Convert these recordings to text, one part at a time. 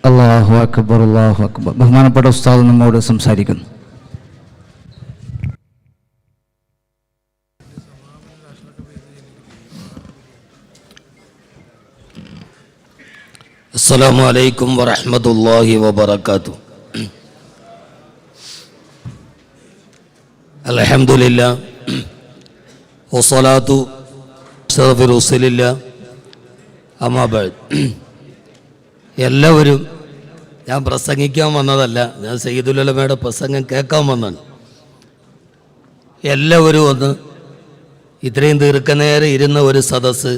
അല്ലാഹു അക്ബർ, അല്ലാഹു അക്ബർ. ബഹുമാനപ്പെട്ട ഉസ്താദ് നമ്മോട് സംസാരിക്കുന്നു. അസ്സലാമു അലൈക്കും വറഹ്മത്തുള്ളാഹി വബറകാതുഹു. അൽഹംദുലില്ലാഹ് വസ്സലാത്തു അഷ്റഫി റസൂലില്ലാഹ്. അമ്മാ ബഅദ്. എല്ലാവരും, ഞാൻ പ്രസംഗിക്കാൻ വന്നതല്ല, ഞാൻ സയ്യിദുൽ ഉലമയുടെ പ്രസംഗം കേൾക്കാൻ വന്നതാണ്. എല്ലാവരും ഒന്ന് ഇത്രയും ദീർഘനേരം ഇരുന്ന ഒരു സദസ്സ്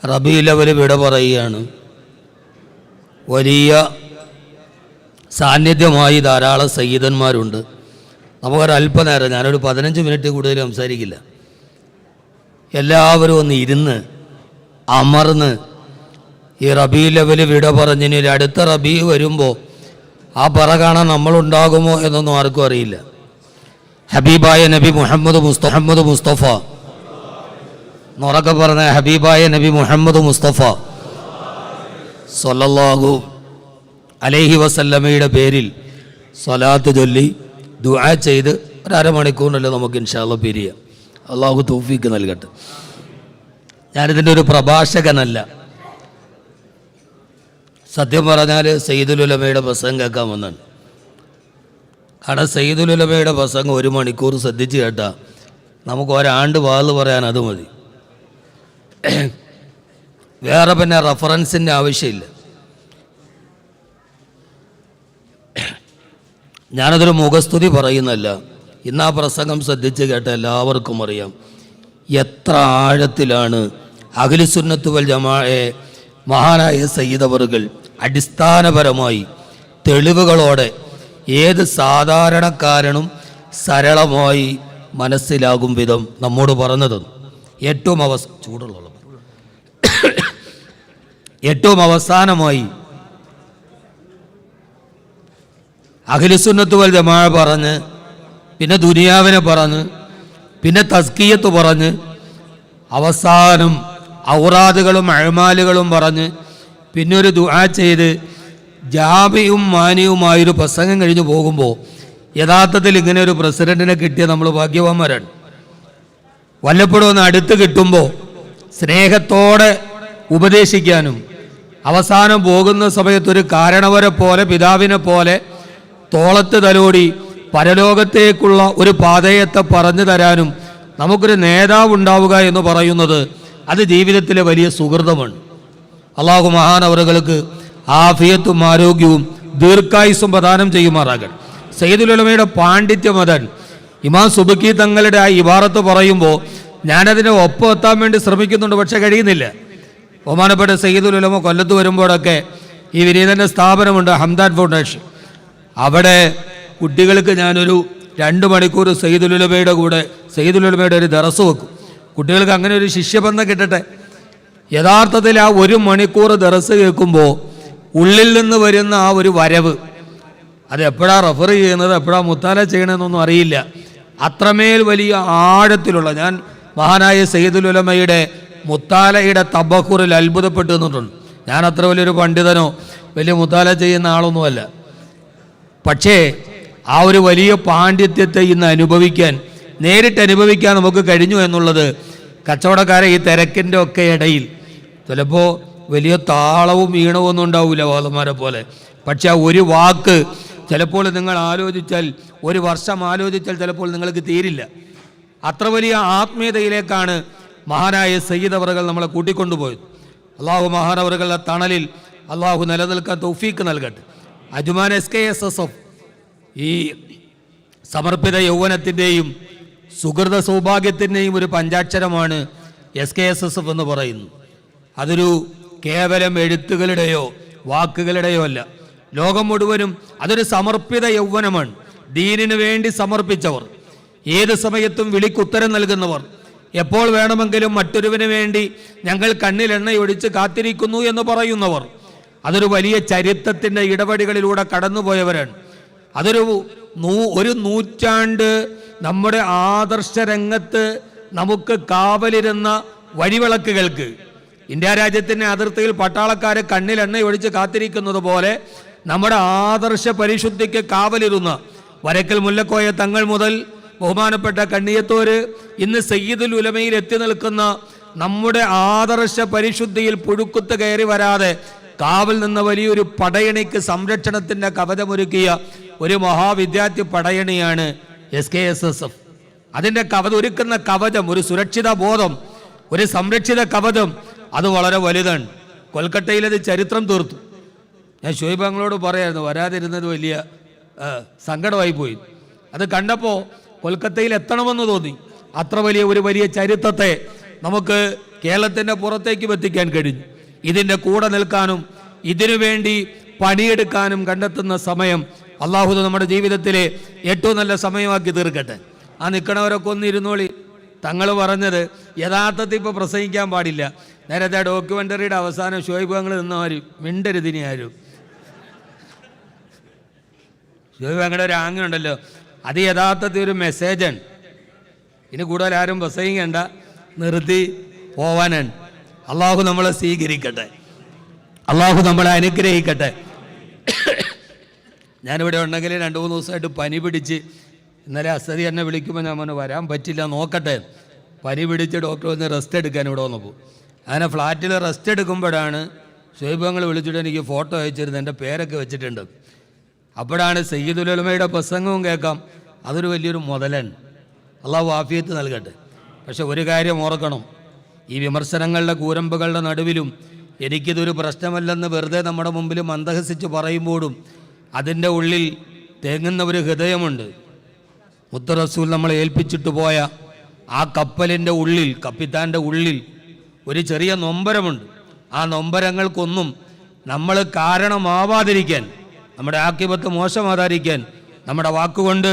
റബീഉൽ അവ്വൽ വിട പറയുകയാണ്. വലിയ സാന്നിധ്യമായി ധാരാളം സയ്യിദന്മാരുണ്ട്. നമുക്കൊരല്പനേരം, ഞാനൊരു 15 മിനിറ്റ് കൂടുതൽ സംസാരിക്കില്ല. എല്ലാവരും ഒന്ന് ഇരുന്ന് അമർന്ന് ഈ റബീഉൽ അവ്വൽ വിട പറഞ്ഞിനി അടുത്ത റബീ വരുമ്പോൾ ആ പറ കാണാൻ നമ്മളുണ്ടാകുമോ എന്നൊന്നും ആർക്കും അറിയില്ല. ഹബീബായ നബി മുഹമ്മദ് മുസ്തഫ എന്നുറക്കെ പറഞ്ഞ ഹബീബായ നബി മുഹമ്മദ് മുസ്തഫ സ്വല്ലല്ലാഹു അലൈഹി വസല്ലമയുടെ പേരിൽ സ്വലാത്ത് ചൊല്ലി ദുആ ചെയ്ത് ഒരു അരമണിക്കൂറിനല്ലേ നമുക്ക് ഇൻഷാ അല്ലാഹ് പിരിയാം. അള്ളാഹു തൗഫീക്ക് നൽകട്ടെ. ഞാനിതിൻ്റെ ഒരു പ്രഭാഷകനല്ല. സത്യം പറഞ്ഞാൽ സയ്യിദുൽ ഉലമയുടെ പ്രസംഗം കേൾക്കാൻ വന്നാണ്. കാരണം സയ്യിദുൽ ഉലമയുടെ പ്രസംഗം 1 മണിക്കൂർ ശ്രദ്ധിച്ച് കേട്ടാൽ നമുക്ക് ഒരാണ്ട് വാള് പറയാൻ അത് മതി. വേറെ പിന്നെ റെഫറൻസിൻ്റെ ആവശ്യമില്ല. ഞാനതൊരു മുഖസ്തുതി പറയുന്നല്ല. ഇന്ന് ആ പ്രസംഗം ശ്രദ്ധിച്ച് കേട്ട എല്ലാവർക്കും അറിയാം എത്ര ആഴത്തിലാണ് അഹ്ലുസുന്നത്ത് വൽ ജമാഅയെ മഹാനായ സയ്യിദ് അവറുകൾ അടിസ്ഥാനപരമായി തെളിവുകളോടെ ഏത് സാധാരണക്കാരനും സരളമായി മനസ്സിലാകും വിധം നമ്മോട് പറഞ്ഞത്. ഏറ്റവും അവസാനമായി അഹ്ലുസുന്നത്ത് വൽ ജമാഅ പറഞ്ഞ്, പിന്നെ ദുനിയാവിനെ പറഞ്ഞ്, പിന്നെ തസ്കിയത്ത് പറഞ്ഞ്, അവസാനം ഔറാദുകളും അഅ്മാലുകളും പറഞ്ഞ്, പിന്നെ ഒരു ദുആ ചെയ്ത് ജാമിയും മാനിയുമായൊരു പ്രസംഗം കഴിഞ്ഞ് പോകുമ്പോൾ യഥാർത്ഥത്തിൽ ഇങ്ങനെ ഒരു പ്രസിഡന്റിനെ കിട്ടിയ നമ്മൾ ഭാഗ്യവാന്മാരാണ്. വല്ലപ്പോഴും ഒന്ന് അടുത്ത് കിട്ടുമ്പോൾ സ്നേഹത്തോടെ ഉപദേശിക്കാനും അവസാനം പോകുന്ന സമയത്തൊരു കാരണവരെ പോലെ, പിതാവിനെ പോലെ തോളത്ത് തലോടി പരലോകത്തേക്കുള്ള ഒരു പാതയത്തെ പറഞ്ഞു തരാനും നമുക്കൊരു നേതാവ് ഉണ്ടാവുക എന്ന് പറയുന്നത് അത് ജീവിതത്തിലെ വലിയ സുഹൃതമാണ്. അള്ളാഹു മഹാനവറുകൾക്ക് ആഫിയത്തും ആരോഗ്യവും ദീർഘായുസ്സും പ്രദാനം ചെയ്യുമാറാകട്ടെ. സയ്യിദുൽ ഉലമയുടെ പാണ്ഡിത്യം അതാണ്. ഇമാം സുബ്കി തങ്ങളുടെ ആ ഇബാറത്ത് പറയുമ്പോൾ ഞാനതിനെ ഒപ്പം എത്താൻ വേണ്ടി ശ്രമിക്കുന്നുണ്ട്, പക്ഷെ കഴിയുന്നില്ല. ബഹുമാനപ്പെട്ട സയ്യിദുൽ ഉലമ കൊല്ലത്ത് വരുമ്പോഴൊക്കെ ഈ വിനീതൻ്റെ സ്ഥാപനമുണ്ട്, ഹംദാൻ ഫൗണ്ടേഷൻ. അവിടെ കുട്ടികൾക്ക് ഞാനൊരു 2 മണിക്കൂർ സയ്യിദുൽ ഉലമയുടെ കൂടെ സയ്യിദുൽ ഉലമയുടെ ഒരു ദറസ് വെക്കും. കുട്ടികൾക്ക് അങ്ങനെ ഒരു ശിഷ്യബന്ധം കിട്ടട്ടെ. യഥാർത്ഥത്തിൽ ആ 1 മണിക്കൂർ ദറസ് കേൾക്കുമ്പോൾ ഉള്ളിൽ നിന്ന് വരുന്ന ആ ഒരു വരവ്, അത് എപ്പോഴാണ് റെഫർ ചെയ്യുന്നത്, എപ്പോഴാണ് മുത്താല ചെയ്യണമെന്നൊന്നും അറിയില്ല. അത്രമേൽ വലിയ ആഴത്തിലുള്ള, ഞാൻ മഹാനായ സയ്യിദുൽ ഉലമയുടെ മുത്താലയുടെ തബഖുറിൽ അത്ഭുതപ്പെട്ടു നിന്നിട്ടുണ്ട്. ഞാൻ അത്ര വലിയൊരു പണ്ഡിതനോ വലിയ മുത്താല ചെയ്യുന്ന ആളൊന്നുമല്ല. പക്ഷേ ആ ഒരു വലിയ പാണ്ഡിത്യത്തെ ഇന്ന് നേരിട്ട് അനുഭവിക്കാൻ നമുക്ക് കഴിഞ്ഞു എന്നുള്ളത് കച്ചവടക്കാരെ ഈ തിരക്കിൻ്റെ ഒക്കെ ഇടയിൽ ചിലപ്പോൾ വലിയ താളവും ഈണവും ഒന്നും ഉണ്ടാവില്ല വാദന്മാരെ പോലെ. പക്ഷെ ആ ഒരു വാക്ക് ചിലപ്പോൾ നിങ്ങൾ ആലോചിച്ചാൽ, 1 വർഷം ആലോചിച്ചാൽ ചിലപ്പോൾ നിങ്ങൾക്ക് തീരില്ല. അത്ര വലിയ ആത്മീയതയിലേക്കാണ് മഹാനായ സയ്യിദ് അവറുകൾ നമ്മളെ കൂട്ടിക്കൊണ്ടുപോയത്. അള്ളാഹു മഹാനവറുകളുടെ തണലിൽ അള്ളാഹു നിലനിൽക്കാൻ തൗഫീക്ക് നൽകട്ടെ. അജ്മാൻ SKSSF ഈ സമർപ്പിത യൗവനത്തിൻ്റെയും സുഹൃത സൗഭാഗ്യത്തിൻ്റെയും ഒരു പഞ്ചാക്ഷരമാണ് SKSSF എന്ന് പറയുന്നു. അതൊരു കേവലം എഴുത്തുകളുടെയോ വാക്കുകളുടെയോ അല്ല. ലോകം മുഴുവനും അതൊരു സമർപ്പിത യൗവനമാണ്. ദീനിനു വേണ്ടി സമർപ്പിച്ചവർ, ഏത് സമയത്തും വിളിക്കുത്തരം നൽകുന്നവർ, എപ്പോൾ വേണമെങ്കിലും മറ്റൊരുവിന് വേണ്ടി ഞങ്ങൾ കണ്ണിലെണ്ണയൊഴിച്ച് കാത്തിരിക്കുന്നു എന്ന് പറയുന്നവർ, അതൊരു വലിയ ചരിത്രത്തിൻ്റെ ഇടപെടലുകളിലൂടെ കടന്നുപോയവരാണ്. ഒരു നൂറ്റാണ്ട് നമ്മുടെ ആദർശ രംഗത്ത് നമുക്ക് കാവലിരുന്ന വഴിവിളക്കുകൾക്ക് ഇന്ത്യ രാജ്യത്തിൻ്റെ അതിർത്തിയിൽ പട്ടാളക്കാരെ കണ്ണിൽ എണ്ണ ഒഴിച്ച് കാത്തിരിക്കുന്നത് പോലെ നമ്മുടെ ആദർശ പരിശുദ്ധിക്ക് കാവലിരുന്ന വരക്കൽ മുല്ലക്കോയ തങ്ങൾ മുതൽ ബഹുമാനപ്പെട്ട കണ്ണിയത്തോര് ഇന്ന് സയ്യിദുൽ ഉലമയിൽ എത്തി നിൽക്കുന്ന നമ്മുടെ ആദർശ പരിശുദ്ധിയിൽ പുഴുക്കുത്ത് കയറി വരാതെ കാവൽ നിന്ന വലിയൊരു പടയണിക്ക് സംരക്ഷണത്തിൻ്റെ കവചമൊരുക്കിയ ഒരു മഹാവിദ്യാർത്ഥി പടയണിയാണ് SKSSF. അതിൻ്റെ ഒരുക്കുന്ന കവചം, ഒരു സുരക്ഷിത ബോധം, ഒരു സംരക്ഷിത കവചം, അത് വളരെ വലുതാണ്. കൊൽക്കത്തയിലത് ചരിത്രം തീർത്തു. ഞാൻ ഷുഹൈബ് അങ്ങളോട് പറയായിരുന്നു, വരാതിരുന്നത് വലിയ സങ്കടമായി പോയി. അത് കണ്ടപ്പോൾ കൊൽക്കത്തയിൽ എത്തണമെന്ന് തോന്നി. അത്ര വലിയ ചരിത്രത്തെ നമുക്ക് കേരളത്തിൻ്റെ പുറത്തേക്ക് എത്തിക്കാൻ കഴിഞ്ഞു. ഇതിൻ്റെ കൂടെ നിൽക്കാനും ഇതിനു വേണ്ടി പണിയെടുക്കാനും കണ്ടെത്തുന്ന സമയം അള്ളാഹു നമ്മുടെ ജീവിതത്തിലെ ഏറ്റവും നല്ല സമയമാക്കി തീർക്കട്ടെ. ആ നിൽക്കണവരൊക്കെ ഒന്നിരുന്നോളി. തങ്ങൾ പറഞ്ഞത് യഥാർത്ഥത്തിൽ ഇപ്പോൾ പ്രസംഗിക്കാൻ പാടില്ല. നേരത്തെ ഡോക്യുമെൻ്ററിയുടെ അവസാനം ഷുഹൈബ് അങ്ങൾ നിന്നവരും മിണ്ടരുതിനി ആരും. ഷുഹൈബ് അങ്ങളുടെ ഒരു ആംഗുണ്ടല്ലോ, അത് യഥാർത്ഥത്തിൽ ഒരു മെസ്സേജാണ്. ഇനി കൂടുതൽ ആരും പ്രസംഗിക്കേണ്ട, നിർത്തി പോവാനാണ്. അള്ളാഹു നമ്മളെ സ്വീകരിക്കട്ടെ, അള്ളാഹു നമ്മളെ അനുഗ്രഹിക്കട്ടെ. ഞാനിവിടെ ഉണ്ടെങ്കിൽ 2-3 ദിവസമായിട്ട് പനി പിടിച്ച്, ഇന്നലെ അസതി എന്നെ വിളിക്കുമ്പോൾ ഞാൻ പറഞ്ഞു വരാൻ പറ്റില്ല, നോക്കട്ടെ. പനി പിടിച്ച് ഡോക്ടർ വന്ന് റെസ്റ്റ് എടുക്കാൻ ഇവിടെ വന്നപ്പോൾ, അങ്ങനെ ഫ്ലാറ്റിൽ റെസ്റ്റ് എടുക്കുമ്പോഴാണ് ഷുഹൈബ് വിളിച്ചിട്ട് എനിക്ക് ഫോട്ടോ അയച്ചിരുന്നത്, എൻ്റെ പേരൊക്കെ വെച്ചിട്ടുണ്ട്. അപ്പോഴാണ് സയ്യിദുൽ ഉലമയുടെ പ്രസംഗവും കേൾക്കാം. അതൊരു വലിയൊരു മുതലാണ്. അള്ളാഹു ആഫിയത്ത് നൽകട്ടെ. പക്ഷെ ഒരു കാര്യം ഓർക്കണം, ഈ വിമർശനങ്ങളുടെ കൂരമ്പുകളുടെ നടുവിലും എനിക്കിതൊരു പ്രശ്നമല്ലെന്ന് വെറുതെ നമ്മുടെ മുമ്പിൽ മന്ദഹസിച്ച് പറയുമ്പോഴും അതിൻ്റെ ഉള്ളിൽ തേങ്ങുന്ന ഒരു ഹൃദയമുണ്ട്. മുത്ത് റസൂൽ നമ്മളെ ഏൽപ്പിച്ചിട്ട് പോയ ആ കപ്പലിൻ്റെ ഉള്ളിൽ, കപ്പിത്താൻ്റെ ഉള്ളിൽ ഒരു ചെറിയ നൊമ്പരമുണ്ട്. ആ നൊമ്പരങ്ങൾക്കൊന്നും നമ്മൾ കാരണമാവാതിരിക്കാൻ, നമ്മുടെ ആക്കിബത്ത് മോശമാകാതിരിക്കാൻ നമ്മുടെ വാക്കുകൊണ്ട്,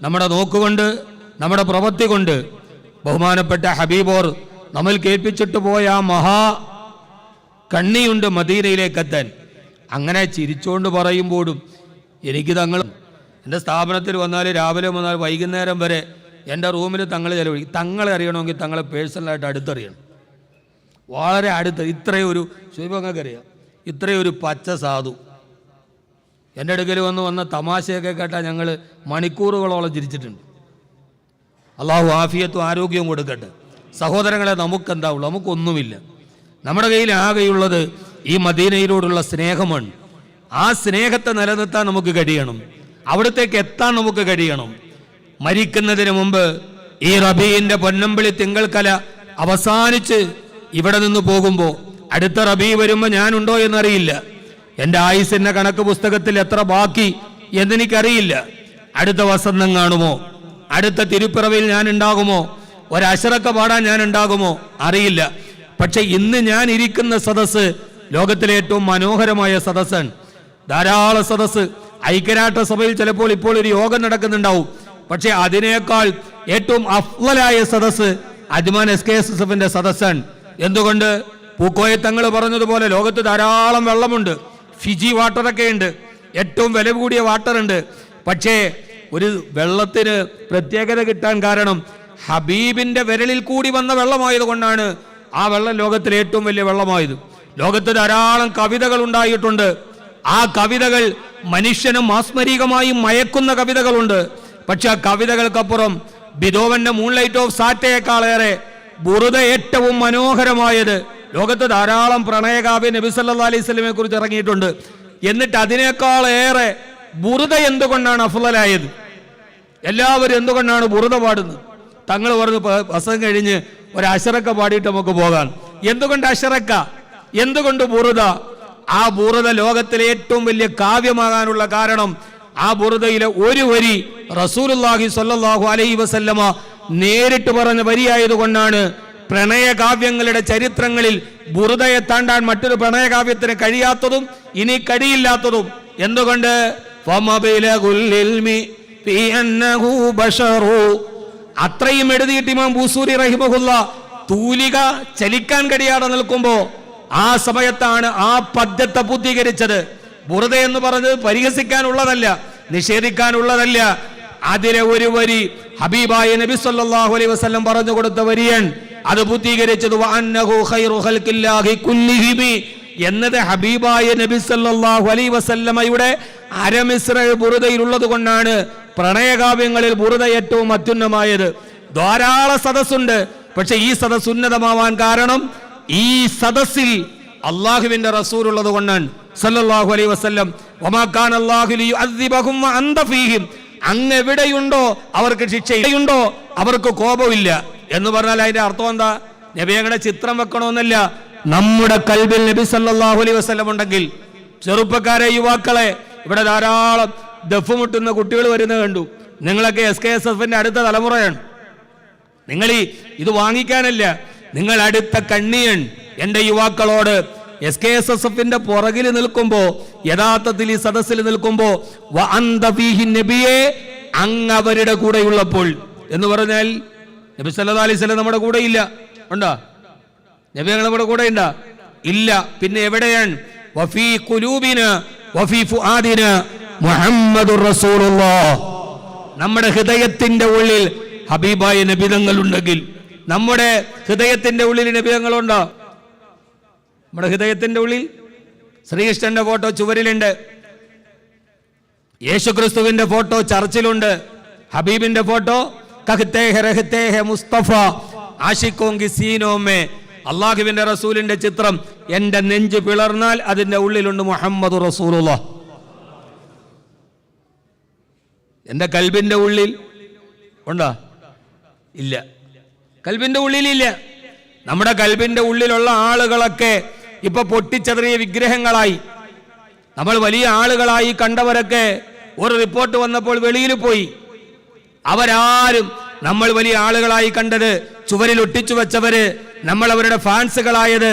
നമ്മുടെ നോക്കുകൊണ്ട്, നമ്മുടെ പ്രവൃത്തി കൊണ്ട് ബഹുമാനപ്പെട്ട ഹബീബോർ നമ്മൾ കേൾപ്പിച്ചിട്ട് പോയ ആ മഹാ കണ്ണിയുണ്ട് മദീനയിലേക്കെത്താൻ. അങ്ങനെ ചിരിച്ചുകൊണ്ട് പറയുമ്പോഴും എനിക്ക് തങ്ങൾ എൻ്റെ സ്ഥാപനത്തിൽ വന്നാൽ രാവിലെ മുതൽ വൈകുന്നേരം വരെ എൻ്റെ റൂമിൽ തങ്ങൾ ചിലവഴിക്കും. തങ്ങളെ അറിയണമെങ്കിൽ തങ്ങളെ പേഴ്സണലായിട്ട് അടുത്തറിയണം, വളരെ അടുത്ത്. ഇത്രയൊരു ശുഭങ്ങൾക്കറിയാം, ഇത്രയൊരു പച്ച സാധു എൻ്റെ അടുക്കൽ വന്ന തമാശയൊക്കെ കേട്ടാൽ ഞങ്ങൾ മണിക്കൂറുകളോളം ചിരിച്ചിട്ടുണ്ട്. അള്ളാഹു ആഫിയത്തും ആരോഗ്യവും കൊടുക്കട്ടെ. സഹോദരങ്ങളെ, നമുക്കെന്താവുള്ളൂ? നമുക്കൊന്നുമില്ല. നമ്മുടെ കയ്യിൽ ആകെയുള്ളത് ഈ മദീനയിലോടുള്ള സ്നേഹമാണ്. ആ സ്നേഹത്തെ നിലനിർത്താൻ നമുക്ക് കഴിയണം, അവിടത്തേക്ക് എത്താൻ നമുക്ക് കഴിയണം. മരിക്കുന്നതിന് മുമ്പ് ഈ റബീന്റെ പൊന്നമ്പിളി തിങ്കൾക്കല അവസാനിച്ച് ഇവിടെ നിന്ന് പോകുമ്പോൾ അടുത്ത റബീ വരുമ്പോൾ ഞാനുണ്ടോ എന്നറിയില്ല. എൻ്റെ ആയുസിന്റെ കണക്ക് പുസ്തകത്തിൽ എത്ര ബാക്കി എന്നെനിക്കറിയില്ല. അടുത്ത വസന്തം കാണുമോ? അടുത്ത തിരുപ്പിറവിൽ ഞാൻ ഉണ്ടാകുമോ? ഒരശറക്ക പാടാൻ ഞാൻ ഉണ്ടാകുമോ? അറിയില്ല. പക്ഷെ ഇന്ന് ഞാൻ ഇരിക്കുന്ന സദസ്സ് ലോകത്തിലെ ഏറ്റവും മനോഹരമായ സദസ്സാണ്. ധാരാളം സദസ്സ് ഐക്യരാഷ്ട്രസഭയിൽ ചിലപ്പോൾ ഇപ്പോൾ ഒരു യോഗം നടക്കുന്നുണ്ടാവും. പക്ഷെ അതിനേക്കാൾ ഏറ്റവും അഫ്ളലായ സദസ്സ് അജ്മാൻ SKSSFന്റെ സദസ്സാണ്. എന്തുകൊണ്ട്? പൂക്കോയ തങ്ങൾ പറഞ്ഞതുപോലെ ലോകത്ത് ധാരാളം വെള്ളമുണ്ട്, ഫിജി വാട്ടറൊക്കെ ഉണ്ട്, ഏറ്റവും വില കൂടിയ വാട്ടറുണ്ട്. പക്ഷേ ഒരു വെള്ളത്തിന് പ്രത്യേകത കിട്ടാൻ കാരണം ഹബീബിന്റെ വിരലിൽ കൂടി വന്ന വെള്ളമായത് കൊണ്ടാണ് ആ വെള്ളം ലോകത്തിലെ ഏറ്റവും വലിയ വെള്ളമായത്. ലോകത്ത് ധാരാളം കവിതകൾ ഉണ്ടായിട്ടുണ്ട്. ആ കവിതകൾ മനുഷ്യനും മാസ്മരികമായി മയക്കുന്ന കവിതകളുണ്ട്. പക്ഷെ ആ കവിതകൾക്കപ്പുറം ബിതോവന്റെ മൂൺലൈറ്റ് ഓഫ് സാറ്റയേക്കാളേറെ ബുറുദ ഏറ്റവും മനോഹരമായത്. ലോകത്ത് ധാരാളം പ്രണയകാവ്യ നബി സല്ലല്ലാഹു അലൈഹി വസല്ലമയെ കുറിച്ച് ഇറങ്ങിയിട്ടുണ്ട്. എന്നിട്ട് അതിനേക്കാളേറെ ബുറുദ എന്തുകൊണ്ടാണ് അഫ്ളലായത്? എല്ലാവരും എന്തുകൊണ്ടാണ് ബുറുദ പാടുന്നത്? തങ്ങൾ പറഞ്ഞു പ്രസംഗം കഴിഞ്ഞ് ഒരു അശറക്ക പാടിയിട്ട് നമുക്ക് പോകാൻ. എന്തുകൊണ്ട് അശറക്ക? എന്തുകൊണ്ട് ബുറുദ? ആ ബുറുദ ലോകത്തിലെ ഏറ്റവും വലിയ കാവ്യമാകാനുള്ള കാരണം ആ ബുറുദയിലെ ഒരു വരി റസൂലുള്ളാഹി സ്വല്ലല്ലാഹു അലൈഹി വസല്ലമ നേരിട്ട് പറഞ്ഞ വരിയായതുകൊണ്ടാണ് പ്രണയകാവ്യങ്ങളുടെ ചരിത്രങ്ങളിൽ ബുറുദയെ താണ്ടാൻ മറ്റൊരു പ്രണയകാവ്യത്തിന് കഴിയാത്തതും ഇനി കഴിയില്ലാത്തതും. എന്തുകൊണ്ട്? അത്രയും എഴുതിയിട്ട് ഇമാം ബൂസൂരി റഹിമഹുല്ല തൂലിക ചലിക്കാൻ കഴിയാതെ നിൽക്കുമ്പോ ആ സമയത്താണ് ആ പദ്യത്തെ പൂർത്തീകരിച്ചത്. ബുറുദ എന്ന് പറഞ്ഞത് പരിഹസിക്കാനുള്ളതല്ല, നിഷേധിക്കാനുള്ളതല്ല. അതിലെ ഒരു വരി ഹബീബായ നബി സല്ലല്ലാഹു അലൈഹി വസല്ലം പറഞ്ഞു കൊടുത്ത വരിയാണ്. അത് പൂർത്തീകരിച്ചത് വഅന്നഹു ഖൈറു ഖൽഖില്ലാഹി കുല്ലിഹിം എന്നത് ഹബീബായ നബി സല്ലല്ലാഹു അലൈഹി വസല്ലമയുടെ അരമിസ്ര ബുറുദയിലുള്ളത് കൊണ്ടാണ് പ്രണയകാവ്യങ്ങളിൽ ബുറുദ ഏറ്റവും അത്യുന്നതമായത്. ധാരാളം സദസ്സുണ്ട്, പക്ഷെ ഈ സദസ്സ് ഉന്നതമാവാൻ കാരണം ഈ സദസ്സിൽ അള്ളാഹുവിന്റെ റസൂൽ ഉള്ളത് കൊണ്ടാണ് സല്ലല്ലാഹു അലൈഹി വസല്ലം. വമാ കാന അല്ലാഹു ലിയുഅദ്ദിബഹും വഅന്ത ഫീഹിം, അങ്ങ് എവിടെയുണ്ടോ അവർക്ക് ശിക്ഷയുണ്ടോ, അവർക്ക് കോപമില്ല എന്ന് പറഞ്ഞാൽ അതിന്റെ അർത്ഥം എന്താ? നബിയുടെ ചിത്രം വെക്കണമെന്നല്ല. നമ്മുടെ കൽബിൽ നബി സല്ലല്ലാഹു അലൈഹി വസല്ലം ഉണ്ടെങ്കിൽ, ചെറുപ്പക്കാരെ, യുവാക്കളെ, ഇവിടെ ധാരാളം ദഫ് മുട്ടുന്ന കുട്ടികൾ വരുന്നത് കണ്ടു. നിങ്ങളൊക്കെ SKSFന്റെ അടുത്ത തലമുറയാണ്. നിങ്ങൾ ഇത് വാങ്ങിക്കാനല്ല, നിങ്ങൾ അടുത്ത കണ്ണിയൻ. എൻ്റെ യുവാക്കളോട് SKSFന്റെ പുറകിൽ നിൽക്കുമ്പോ, യഥാർത്ഥത്തിൽ ഈ സദസ്സിൽ നിൽക്കുമ്പോ വഅന്ത ഫീഹി നബിയെ, അങ്ങ് അവരുടെ കൂടെയുള്ളപ്പോൾ എന്ന് പറഞ്ഞാൽ നബി സല്ലല്ലാഹു അലൈഹി വസല്ലം നമ്മുടെ കൂടെ ഇല്ല. ഉണ്ടോ? നബി നമ്മുടെ കൂടെ ഉണ്ടോ? ഇല്ല. പിന്നെ എവിടെയാണ്? വഫീ ഖുലൂബിനാ വഫീ ഫുആദിനാ മുഹമ്മദുർ റസൂലുള്ളാഹ്. നമ്മുടെ ഹൃദയത്തിന്റെ ഉള്ളിൽ ഹബീബായ നബി തങ്ങൾ ഉണ്ടെങ്കിൽ, നമ്മുടെ ഹൃദയത്തിന്റെ ഉള്ളിൽ നബി തങ്ങളുണ്ടോ? നമ്മുടെ ഹൃദയത്തിന്റെ ഉള്ളിൽ ശ്രീകൃഷ്ണന്റെ ഫോട്ടോ ചുവരിലുണ്ട്, യേശുക്രിസ്തുവിന്റെ ഫോട്ടോ ചർച്ചിലുണ്ട്, ഹബീബിന്റെ ഫോട്ടോ കഹ്തേ ഹെ മുസ്തഫ ആഷിഖോങ്കി സീനോമേ, അള്ളാഹുവിന്റെ റസൂലിന്റെ ചിത്രം എന്റെ നെഞ്ച് പിളർന്നാൽ അതിന്റെ ഉള്ളിലുണ്ട് മുഹമ്മദ് റസൂലുള്ളാഹ്. എന്റെ കൽബിന്റെ ഉള്ളിൽ ഉണ്ടോ? ഇല്ല, കൽബിന്റെ ഉള്ളിലില്ല. നമ്മുടെ കൽബിന്റെ ഉള്ളിലുള്ള ആളുകളൊക്കെ ഇപ്പൊ പൊട്ടിച്ചെറിയ വിഗ്രഹങ്ങളായി. നമ്മൾ വലിയ ആളുകളായി കണ്ടവരൊക്കെ ഒരു റിപ്പോർട്ട് വന്നപ്പോൾ വെളിയിൽ പോയി. അവരാരും നമ്മൾ വലിയ ആളുകളായി കണ്ടത്, ചുവരിൽ ഒട്ടിച്ചു വെച്ചവര്, നമ്മൾ അവരുടെ ഫാൻസുകളായത്,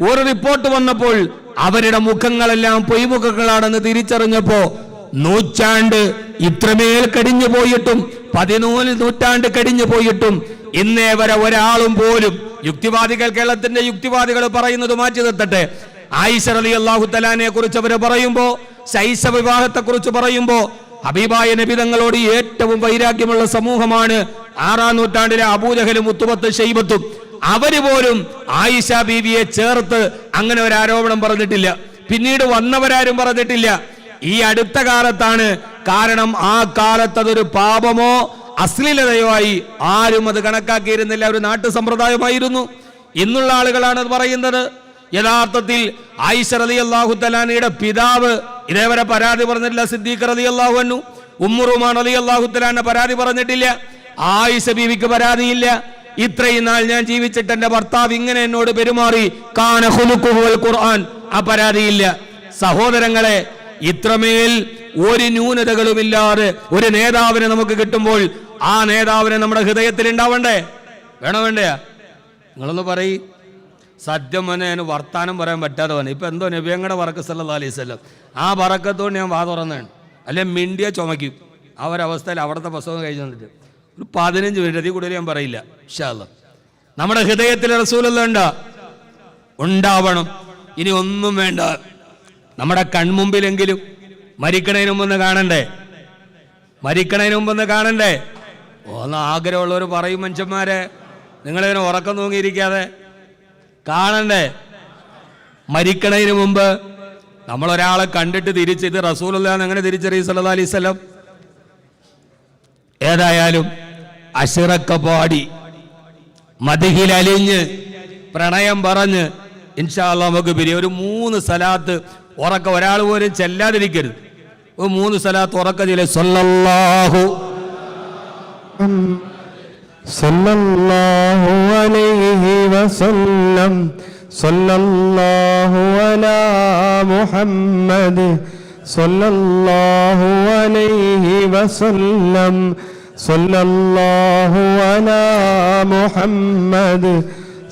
ഒരു റിപ്പോർട്ട് വന്നപ്പോൾ അവരുടെ മുഖങ്ങളെല്ലാം പൊയ്മുഖങ്ങളാണെന്ന് തിരിച്ചറിഞ്ഞപ്പോ, നൂറ്റാണ്ട് ഇത്രമേൽ കടിഞ്ഞു പോയിട്ടും 14 നൂറ്റാണ്ട് കടിഞ്ഞു പോയിട്ടും ഇന്നേ വരെ ഒരാളും പോലും, യുക്തിവാദികൾ, കേരളത്തിന്റെ യുക്തിവാദികൾ പറയുന്നത് മാറ്റി നിർത്തട്ടെ, ആയിഷ റളിയല്ലാഹു തആലയെ കുറിച്ച് അവർ പറയുമ്പോ, ശൈശവ വിവാഹത്തെ കുറിച്ച് പറയുമ്പോ, ഹബീബായ നബി തങ്ങളോട് ഏറ്റവും വൈരാഗ്യമുള്ള സമൂഹമാണ് 6-ാം നൂറ്റാണ്ടിലെ അബൂജഹലും ഉത്തുബത്ത് ഷൈബത്തും. അവര് പോലും ആയിഷ ബീവിയെ ചേർത്ത് അങ്ങനെ ഒരു ആരോപണം പറഞ്ഞിട്ടില്ല. പിന്നീട് വന്നവരാരും പറഞ്ഞിട്ടില്ല. ഈ അടുത്ത കാലത്താണ്. കാരണം ആ കാലത്ത് അതൊരു പാപമോ അശ്ലീലതയോ ആയി ആരും അത് കണക്കാക്കിയിരുന്നില്ല, ഒരു നാട്ടു സമ്പ്രദായമായിരുന്നു. ഇന്നുള്ള ആളുകളാണ് അത് പറയുന്നത്. യഥാർത്ഥത്തിൽ ആയിഷ റളിയല്ലാഹു തആലയുടെ പിതാവ് ഇതേവരെ പരാതി പറഞ്ഞിട്ടില്ല. സിദ്ദീഖ് റളിയല്ലാഹു അൻഹു, ഉമ്മു റുമാൻ റളിയല്ലാഹു തആല പരാതി പറഞ്ഞിട്ടില്ല. ആയിഷ ബീവിക്ക് പരാതിയില്ല. ഇത്രയും നാൾ ഞാൻ ജീവിച്ചിട്ട് എന്റെ ഭർത്താവ് ഇങ്ങനെ എന്നോട് പെരുമാറി, കാന ഖുലുഖുൽ ഖുർആൻ, ആ പരാതിയില്ല. സഹോദരങ്ങളെ, ഇത്രമേൽ ഒരു ന്യൂനതകളുമില്ലാതെ ഒരു നേതാവിനെ നമുക്ക് കിട്ടുമ്പോൾ ആ നേതാവിനെ നമ്മുടെ ഹൃദയത്തിൽ ഉണ്ടാവണ്ടേ? വേണോ വേണ്ടയാ? നിങ്ങളൊന്ന് പറയും. സത്യം തന്നെ വർത്താനം പറയാൻ പറ്റാതെ വന്നു. ഇപ്പൊ എന്തോ നബിയങ്ങളുടെ ബറക്കത്ത് സല്ലല്ലാഹു അലൈഹി വസല്ലം, ആ ബറക്കത്തോട് ഞാൻ വാ തുറന്നാണ്. അല്ലെ മിണ്ടിയ ചുമയ്ക്കും. ആ ഒരവസ്ഥയിൽ അവിടുത്തെ പുസ്തകം കഴിഞ്ഞു വന്നിട്ട് ഒരു 15 മിനിറ്റ് അതിൽ കൂടുതൽ ഞാൻ പറയില്ല. ഇൻഷാ അല്ലാഹ് നമ്മുടെ ഹൃദയത്തിൽ റസൂലുള്ളാഹ് ഉണ്ടാവണം. ഇനി ഒന്നും വേണ്ട, നമ്മുടെ കൺമുമ്പിലെങ്കിലും മരിക്കണതിന് മുമ്പൊന്ന് കാണണ്ടേ? മരിക്കണതിന് മുമ്പൊന്ന് കാണണ്ടേ? ഒന്ന് ആഗ്രഹമുള്ളവർ പറയും, മനുഷ്യന്മാരെ നിങ്ങളിതിനെ ഉറക്കം തൂങ്ങിയിരിക്കാതെ കാണണ്ടേ? മരിക്കണതിന് മുമ്പ് നമ്മളൊരാളെ കണ്ടിട്ട് തിരിച്ച് ഇത് റസൂലുള്ളാഹി എങ്ങനെ തിരിച്ചറിയും സല്ലല്ലാഹു അലൈഹി വസല്ലം? ഏതായാലും അശ്റക്ക പാടി മദ്ഹിൽ അലിഞ്ഞ് പ്രണയം പറഞ്ഞ് ഇൻഷാ അല്ലാഹ് നമുക്ക് പിരിയും. ഒരു 3 സലാത്ത് ഉറക്ക ഒരാൾ പോലും ചെല്ലാതിരിക്കരുത്. ഒരു 3 സലാത്ത് ഉറക്ക ചില സല്ലല്ലാഹു സല്ലല്ലാഹു അലൈഹി വസല്ലം സല്ലല്ലാഹു അലാ മുഹമ്മദ് സല്ലല്ലാഹു അലൈഹി വസല്ലം സല്ലല്ലാഹു അലാ മുഹമ്മദ്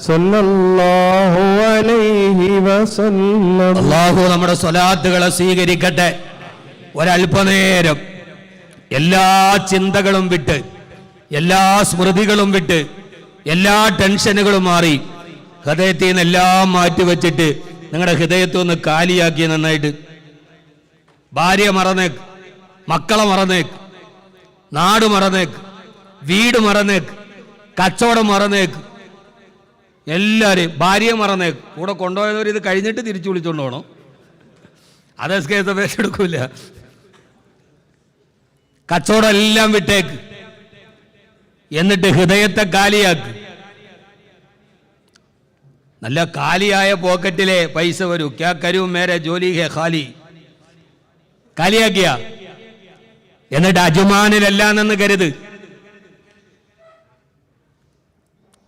സല്ലല്ലാഹു അലൈഹി വസല്ലം. അല്ലാഹു നമ്മുടെ സ്വലാത്തുകളെ സ്വീകരിക്കട്ടെ. ഒരല്പനേരം എല്ലാ ചിന്തകളും വിട്ട്, എല്ലാ സ്മൃതികളും വിട്ട്, എല്ലാ ടെൻഷനുകളും മാറി, ഹൃദയത്തിൽ നിന്ന് എല്ലാം മാറ്റിവെച്ചിട്ട് നിങ്ങളുടെ ഹൃദയത്തിൽ ഒന്ന് കാലിയാക്കി. നന്നായിട്ട് ഭാര്യ മറന്നേക്ക്, മക്കളെ മറന്നേക്ക്, നാട് മറന്നേക്ക്, വീട് മറന്നേക്ക്, കച്ചവടം മറന്നേക്ക്, എല്ലാവരും ഭാര്യയെ മറന്നേ കൂടെ കൊണ്ടുപോയവർ ഇത് കഴിഞ്ഞിട്ട് തിരിച്ചു വിളിച്ചുകൊണ്ട് പോകണം. അത് കേസ് അപേക്ഷ എടുക്കൂല. കച്ചവടം എല്ലാം വിട്ടേക്ക്, എന്നിട്ട് ഹൃദയത്തെ കാലിയാക്ക്. നല്ല കാലിയായ പോക്കറ്റിലെ പൈസ വരൂ. ക്യാ കരൂ മേരെ ജോലി ഹെ ഖാലി, കാലിയാക്കിയ എന്നിട്ട് അജുമാനിലല്ലാന്നെന്ന് കരുത്.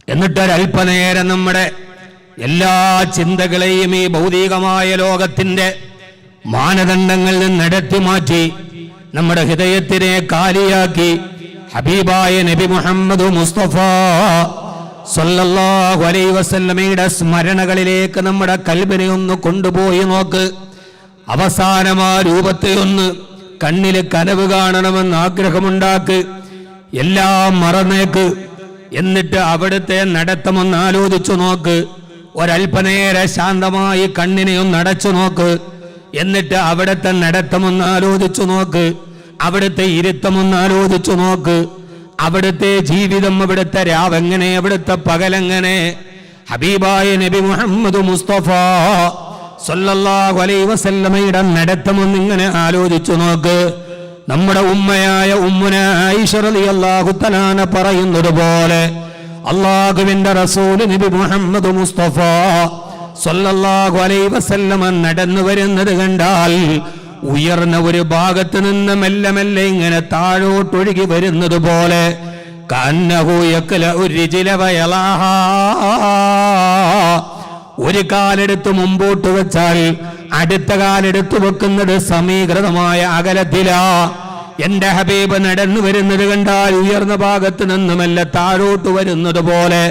എന്നിട്ടൊരൽപ്പനേരം നമ്മുടെ എല്ലാ ചിന്തകളെയും ഈ ഭൗതികമായ ലോകത്തിന്റെ മാനദണ്ഡങ്ങളിൽ നിന്ന് നടത്തി മാറ്റി നമ്മുടെ ഹൃദയത്തിനെ കാലിയാക്കി ഹബീബായ നബി മുഹമ്മദ് മുസ്തഫ സല്ലല്ലാഹു അലൈഹി വസല്ലമയുടെ സ്മരണകളിലേക്ക് നമ്മുടെ കൽബിനെ ഒന്ന് കൊണ്ടുപോയി നോക്ക്. അവസാനം ആ രൂപത്തെ ഒന്ന് കണ്ണിൽ കനവ് കാണണമെന്ന് ആഗ്രഹമുണ്ടാക്ക്. എല്ലാം മറന്നേക്ക്. എന്നിട്ട് അവിടുത്തെ നടത്തമൊന്ന് ആലോചിച്ചു നോക്ക്. ഒരൽപ്പനേരെ ശാന്തമായി കണ്ണിനെ ഒന്ന് അടച്ചു നോക്ക്. എന്നിട്ട് അവിടുത്തെ നടത്തമൊന്ന് ആലോചിച്ചു നോക്ക്. അവിടുത്തെ ഇരുത്തമൊന്ന് ആലോചിച്ചു നോക്ക്. അവിടുത്തെ ജീവിതം, അവിടുത്തെ രാവെങ്ങനെ, അവിടുത്തെ പകലെങ്ങനെ. ഹബീബായ നബി മുഹമ്മദ് മുസ്തഫ സല്ലല്ലാഹു അലൈഹി വസല്ലമയുടെ നടത്തമൊന്ന് ഇങ്ങനെ ആലോചിച്ചു നോക്ക്. നമ്മുടെ ഉമ്മയായ ഉമ്മുന ആയിഷ റളിയല്ലാഹു തആല പറയുന്നത് പോലെ അല്ലാഹുവിന്റെ റസൂൽ നബി മുഹമ്മദ് മുസ്തഫ സല്ലല്ലാഹു അലൈഹി വസല്ലമ നടന്നു വരുന്നത് കണ്ടാൽ ഉയർന്ന ഒരു ഭാഗത്ത് നിന്ന് മെല്ലെ മെല്ലെ ഇങ്ങനെ താഴോട്ടൊഴുകി വരുന്നത് പോലെ കന്നഹു യക്ലഉ റിജ്ല വയലാഹാ. ഒരു കാലെടുത്ത് മുമ്പോട്ട് വെച്ചാൽ അടുത്ത കാലെടുത്ത് വെക്കുന്നത് സമീകൃതമായ അകലത്തിലാ. എന്റെ ഹബീബ് നടന്നു വരുന്നത് കണ്ടാൽ ഉയർന്ന ഭാഗത്ത് നിന്നുമല്ല താഴോട്ട് വരുന്നത് പോലെ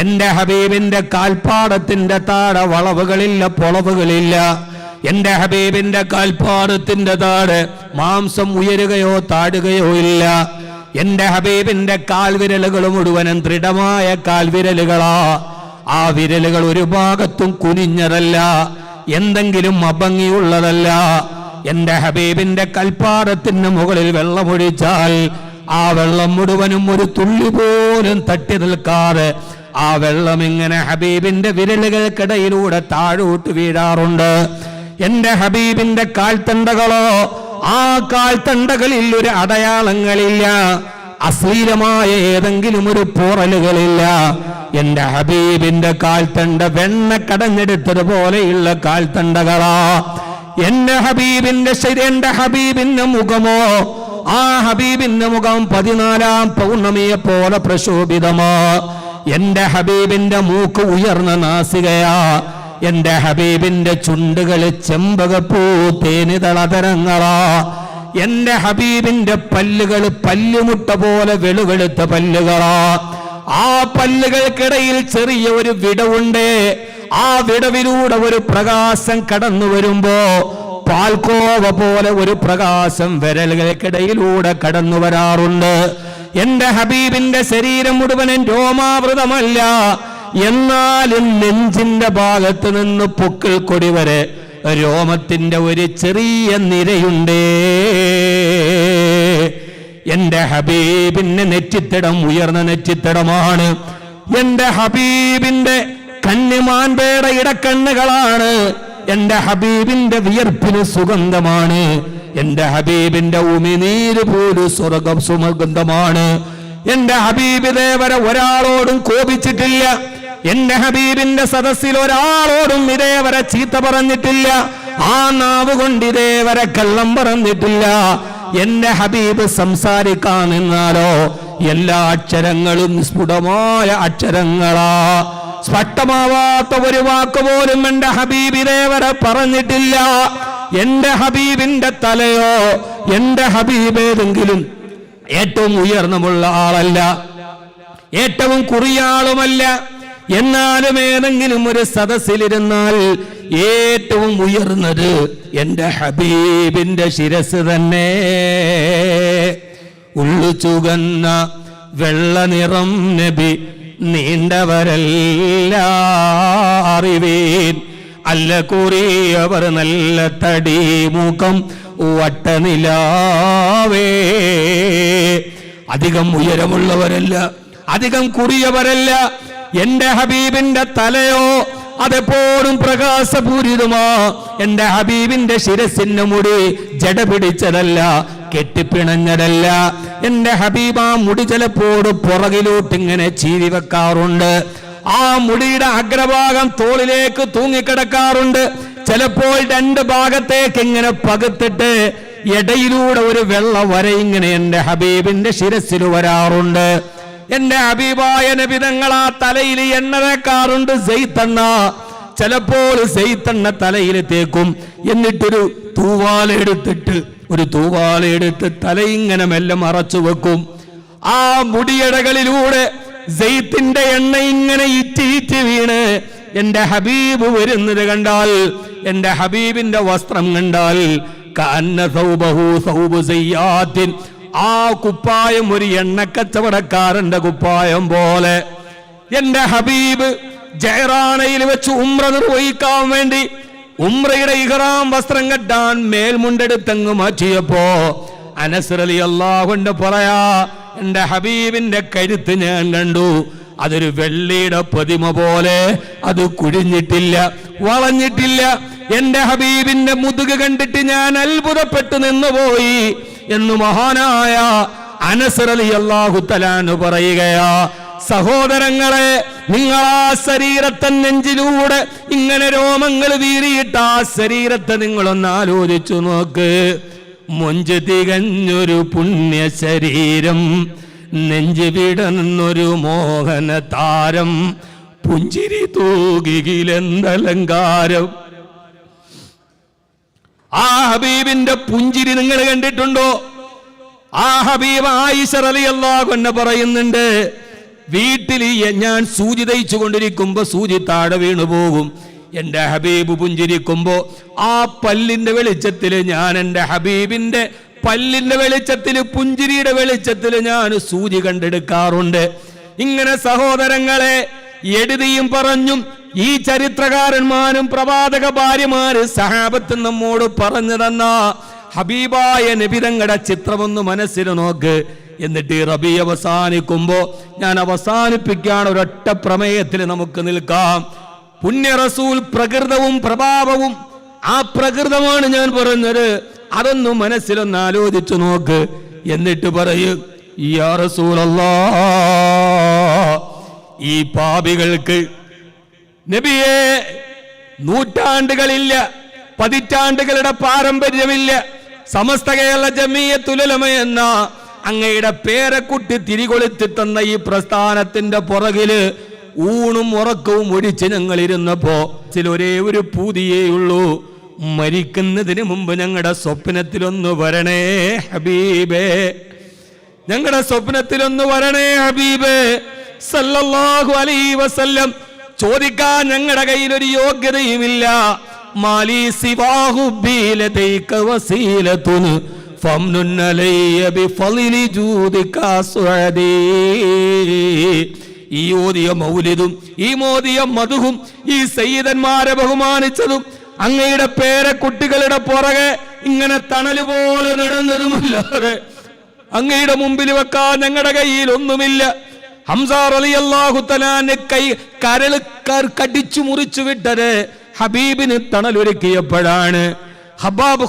എന്റെ ഹബീബിന്റെ കാൽപ്പാടത്തിന്റെ താഴെ വളവുകളില്ല, പൊളവുകളില്ല. എന്റെ ഹബീബിന്റെ കാൽപ്പാടത്തിന്റെ താഴെ മാംസം ഉയരുകയോ താടുകയോ ഇല്ല. എന്റെ ഹബീബിന്റെ കാൽവിരലുകൾ മുഴുവനും ദൃഢമായ കാൽവിരലുകളാ. ആ വിരലുകൾ ഒരു ഭാഗത്തും കുനിഞ്ഞതല്ല, എന്തെങ്കിലും അഭംഗിയുള്ളതല്ല. എന്റെ ഹബീബിന്റെ കൽപ്പാടത്തിന് മുകളിൽ വെള്ളമൊഴിച്ചാൽ ആ വെള്ളം മുഴുവനും ഒരു തുള്ളി പോലും തട്ടി നിൽക്കാതെ ആ വെള്ളം ഇങ്ങനെ ഹബീബിന്റെ വിരലുകൾക്കിടയിലൂടെ താഴോട്ട് വീഴാറുണ്ട്. എന്റെ ഹബീബിന്റെ കാൽത്തണ്ടകളോ, ആ കാൽത്തണ്ടകളിൽ ഒരു അടയാളങ്ങളില്ല, അശ്ലീലമായ ഏതെങ്കിലും ഒരു പോറലുകളില്ല. എന്റെ ഹബീബിന്റെ കാൽത്തണ്ട വെണ്ണ കടഞ്ഞെടുത്തതുപോലെയുള്ള കാൽത്തണ്ടകളാ. എന്റെ ഹബീബിന്റെ മുഖമോ, ആ ഹബീബിന്റെ മുഖം 14-ാം പൗർണമിയെ പോലെ പ്രശോഭിതമാ. എന്റെ ഹബീബിന്റെ മൂക്ക് ഉയർന്ന നാസികയാ. എന്റെ ഹബീബിന്റെ ചുണ്ടുകള് ചെമ്പകപ്പൂ തേനിതളതരങ്ങളാ. എന്റെ ഹബീബിന്റെ പല്ലുകള് പല്ലുമുട്ട പോലെ വെളുവെളുത്ത പല്ലുകളാ. ആ പല്ലുകൾക്കിടയിൽ ചെറിയ ഒരു വിടവുണ്ട്. ആ വിടവിലൂടെ ഒരു പ്രകാശം കടന്നു വരുമ്പോ പാൽക്കോവ പോലെ ഒരു പ്രകാശം വിരലുകൾക്കിടയിലൂടെ കടന്നു വരാറുണ്ട്. എന്റെ ഹബീബിന്റെ ശരീരം മുഴുവനും രോമാവൃതമല്ല, എന്നാലും നെഞ്ചിന്റെ ഭാഗത്ത് നിന്ന് പൊക്കിൾ കൊടി വരെ രോമത്തിന്റെ ഒരു ചെറിയ നിരയുണ്ടേ. എന്റെ ഹബീബിന്റെ നെറ്റിത്തടം ഉയർന്ന നെറ്റിത്തടമാണ്. എന്റെ ഹബീബിന്റെ കന്യമാൻപേടെ ഇടക്കണ്ണുകളാണ്. എന്റെ ഹബീബിന്റെ വിയർപ്പിന് സുഗന്ധമാണ്. എന്റെ ഹബീബിന്റെ ഉമിനീര് പോലും സ്വർഗം സുഗന്ധമാണ്. എന്റെ ഹബീബ് ഇതേവരെ ഒരാളോടും കോപിച്ചിട്ടില്ല. എന്റെ ഹബീബിന്റെ സദസ്സിൽ ഒരാളോടും ഇതേവരെ ചീത്ത പറഞ്ഞിട്ടില്ല. ആ നാവ് കൊണ്ട് ഇതേവരെ കള്ളം പറഞ്ഞിട്ടില്ല. എന്റെ ഹബീബ് സംസാരിക്കാൻ നിന്നാലോ എല്ലാ അക്ഷരങ്ങളും സ്ഫുടമായ അക്ഷരങ്ങളാ. സ്പഷ്ടമാവാത്ത ഒരു വാക്ക് പോലും എന്റെ ഹബീബ് ഇതേവരെ പറഞ്ഞിട്ടില്ല. എന്റെ ഹബീബിന്റെ തലയോ, എന്റെ ഹബീബ് ഏതെങ്കിലും ഏറ്റവും ഉയർന്നമുള്ള ആളല്ല, ഏറ്റവും കുറിയ ആളുമല്ല. എന്നാലും ഏതെങ്കിലും ഒരു സദസ്സിലിരുന്നാൽ ഏറ്റവും ഉയർന്നത് എന്റെ ഹബീബിന്റെ ശിരസ് തന്നെ. ഉള്ളു ചുകന്ന വെള്ള നിറം നബി നീണ്ടവരല്ല അറിവീൻ. അല്ല കുറിയവർ നല്ല തടി മുഖം വട്ടനിലാവേ. അധികം ഉയരമുള്ളവരല്ല, അധികം കുറിയവരല്ല, എന്റെ ഹബീബിന്റെ തലയോ അതെപ്പോഴും പ്രകാശപൂരിതമാ. എന്റെ ഹബീബിന്റെ ശിരസിന് മുടി ജട പിടിച്ചതല്ല, കെട്ടിപ്പിണഞ്ഞതല്ല. എന്റെ ഹബീബ് ആ മുടി ചിലപ്പോട് പുറകിലോട്ട് ഇങ്ങനെ ചീരി വെക്കാറുണ്ട്. ആ മുടിയുടെ അഗ്രഭാഗം തോളിലേക്ക് തൂങ്ങിക്കിടക്കാറുണ്ട്. ചിലപ്പോൾ രണ്ട് ഭാഗത്തേക്ക് ഇങ്ങനെ പകുത്തിട്ട് ഇടയിലൂടെ ഒരു വെള്ള വര ഇങ്ങനെ എന്റെ ഹബീബിന്റെ ശിരസിൽ വരാറുണ്ട്. എന്റെ ഹബീബായ നബി തങ്ങൾ ആ തലയിൽ എണ്ണ തേക്കാറുണ്ട്, സെയ്ത്തെണ്ണ. ചിലപ്പോൾ സെയ്ത്തെണ്ണ തലയിൽ തേക്കും. എന്നിട്ടൊരു തൂവാലെടുത്ത് തല ഇങ്ങനെ മെല്ലെ മറച്ചു വെക്കും. ആ മുടിയടകളിലൂടെ സെയ്ത്തിന്റെ എണ്ണ ഇങ്ങനെ ഇറ്റി വീണ് എന്റെ ഹബീബ് വരുന്നത് കണ്ടാൽ, എന്റെ ഹബീബിന്റെ വസ്ത്രം കണ്ടാൽ കഅന്ന സൗബഹു സൗബു സയ്യാത്തിൻ, ആ കുപ്പായം ഒരു എണ്ണക്കച്ചവടക്കാരന്റെ കുപ്പായം പോലെ. എന്റെ ഹബീബ് ജയറാനയിൽ വെച്ച് ഉംറ നിർവഹിക്കാൻ വേണ്ടി ഉംറയുടെ ഇഹ്റാം വസ്ത്രം കെട്ടാൻ മേൽമുണ്ടെടുത്തങ്ങ് മാറ്റിയപ്പോ അനസ് റളിയല്ലാഹു അൻഹു പറയാ, എന്റെ ഹബീബിന്റെ കരുത്ത് ഞാൻ കണ്ടു. അതൊരു വെള്ളിയുടെ പ്രതിമ പോലെ, അത് കുഴിഞ്ഞിട്ടില്ല, വളഞ്ഞിട്ടില്ല. എന്റെ ഹബീബിന്റെ മുതുക് കണ്ടിട്ട് ഞാൻ അത്ഭുതപ്പെട്ടു നിന്നുപോയി എന്ന് മഹാനായ അനസ് റളിയല്ലാഹു തആല അൻഹു പറയുകയാ. സഹോദരങ്ങളെ, നിങ്ങൾ ആ ശരീരത്തെ നെഞ്ചിലൂടെ ഇങ്ങനെ രോമങ്ങൾ വീറിയിട്ട് ആ ശരീരത്തെ നിങ്ങളൊന്ന് ആലോചിച്ചു നോക്ക്. മൊഞ്ച് തികഞ്ഞൊരു പുണ്യ ശരീരം, നെഞ്ച് വിടന്നൊരു മോഹന താരം, പുഞ്ചിരി തൂകിലെന്തലങ്കാരം. ആ ഹബീബിന്റെ പുഞ്ചിരി നിങ്ങൾ കണ്ടിട്ടുണ്ടോ? ആ ഹബീബ് ആയിഷ റളിയല്ലാഹു അൻഹ പറയുന്നുണ്ട്, വീട്ടിൽ ഞാൻ സൂചി തയ്ച്ചു കൊണ്ടിരിക്കുമ്പോ സൂചി താഴെ വീണു പോകും. എന്റെ ഹബീബ് പുഞ്ചിരിക്കുമ്പോ ആ പല്ലിന്റെ വെളിച്ചത്തില് ഞാൻ എന്റെ ഹബീബിന്റെ പല്ലിന്റെ വെളിച്ചത്തില്, പുഞ്ചിരിയുടെ വെളിച്ചത്തില് ഞാൻ സൂചി കണ്ടെടുക്കാറുണ്ട്. ഇങ്ങനെ സഹോദരങ്ങളെ, എഴുതിയും പറഞ്ഞും ഈ ചരിത്രകാരന്മാരും പ്രവാചക ഭാര്യമാര് സഹാബത്ത് നമ്മോട് പറഞ്ഞു തന്ന ഹബീബായ നബി തങ്ങളുടെ ചിത്രമൊന്ന് മനസ്സിൽ നോക്ക്. എന്നിട്ട് റബി അവസാനിക്കുമ്പോ ഞാൻ അവസാനിപ്പിക്കാൻ ഒരൊറ്റ പ്രമേയത്തിൽ നമുക്ക് നിൽക്കാം. പുണ്യ റസൂൽ പ്രകൃതവും പ്രഭാവവും, ആ പ്രകൃതമാണ് ഞാൻ പറഞ്ഞത്. അതൊന്നും മനസ്സിലൊന്ന് ആലോചിച്ചു നോക്ക്. എന്നിട്ട് പറയൂ, യാ റസൂലല്ലാഹ്, ഈ പാപികൾക്ക് നബിയെ നൂറ്റാണ്ടുകളില്ല, പതിറ്റാണ്ടുകളുടെ പാരമ്പര്യമില്ല. സമസ്ത കേരള ജമിയത്തുൽ ഉലമ എന്ന അങ്ങയുടെ പേരക്കുട്ടി തിരികൊളുത്തി തന്ന ഈ പ്രസ്ഥാനത്തിന്റെ പുറകില് ഊണും ഉറക്കവും ഒഴിച്ച് ഞങ്ങൾ ഇരുന്നപ്പോ ഒരേ ഒരു പൂതിയേ ഉള്ളൂ, മരിക്കുന്നതിന് മുമ്പ് ഞങ്ങളുടെ സ്വപ്നത്തിലൊന്ന് വരണേ ഹബീബേ, ഞങ്ങളുടെ സ്വപ്നത്തിലൊന്ന് വരണേ ഹബീബേ സല്ലല്ലാഹു അലൈഹി വസല്ലം. ചോദിക്കാൻ ഞങ്ങളുടെ കയ്യിൽ ഒരു യോഗ്യതയുമില്ല. മാലി സിവാഹു ബിലദൈക വസീലതുൻ ഫംനുൻ അലയ്യ ബിഫളിലി ജൂദിക സുഅദി. ഈ ഓതിയ മൗലിദും ഈ മോദിയ മധുഹും ഈ സയ്യിദന്മാരെ ബഹുമാനിച്ചതും അങ്ങയുടെ പേരക്കുട്ടികളുടെ പുറകെ ഇങ്ങനെ തണല് പോലെ നടന്നതുമല്ലാതെ അങ്ങയുടെ മുമ്പിൽ വെക്കാൻ ഞങ്ങളുടെ കയ്യിൽ ഒന്നുമില്ല. ഹംസ റളിയല്ലാഹു തആല കൈ കരള് കടിച്ചു മുറിച്ചു വിട്ടത് ഹബീബിന് തണലൊരുക്കിയപ്പോഴാണ്.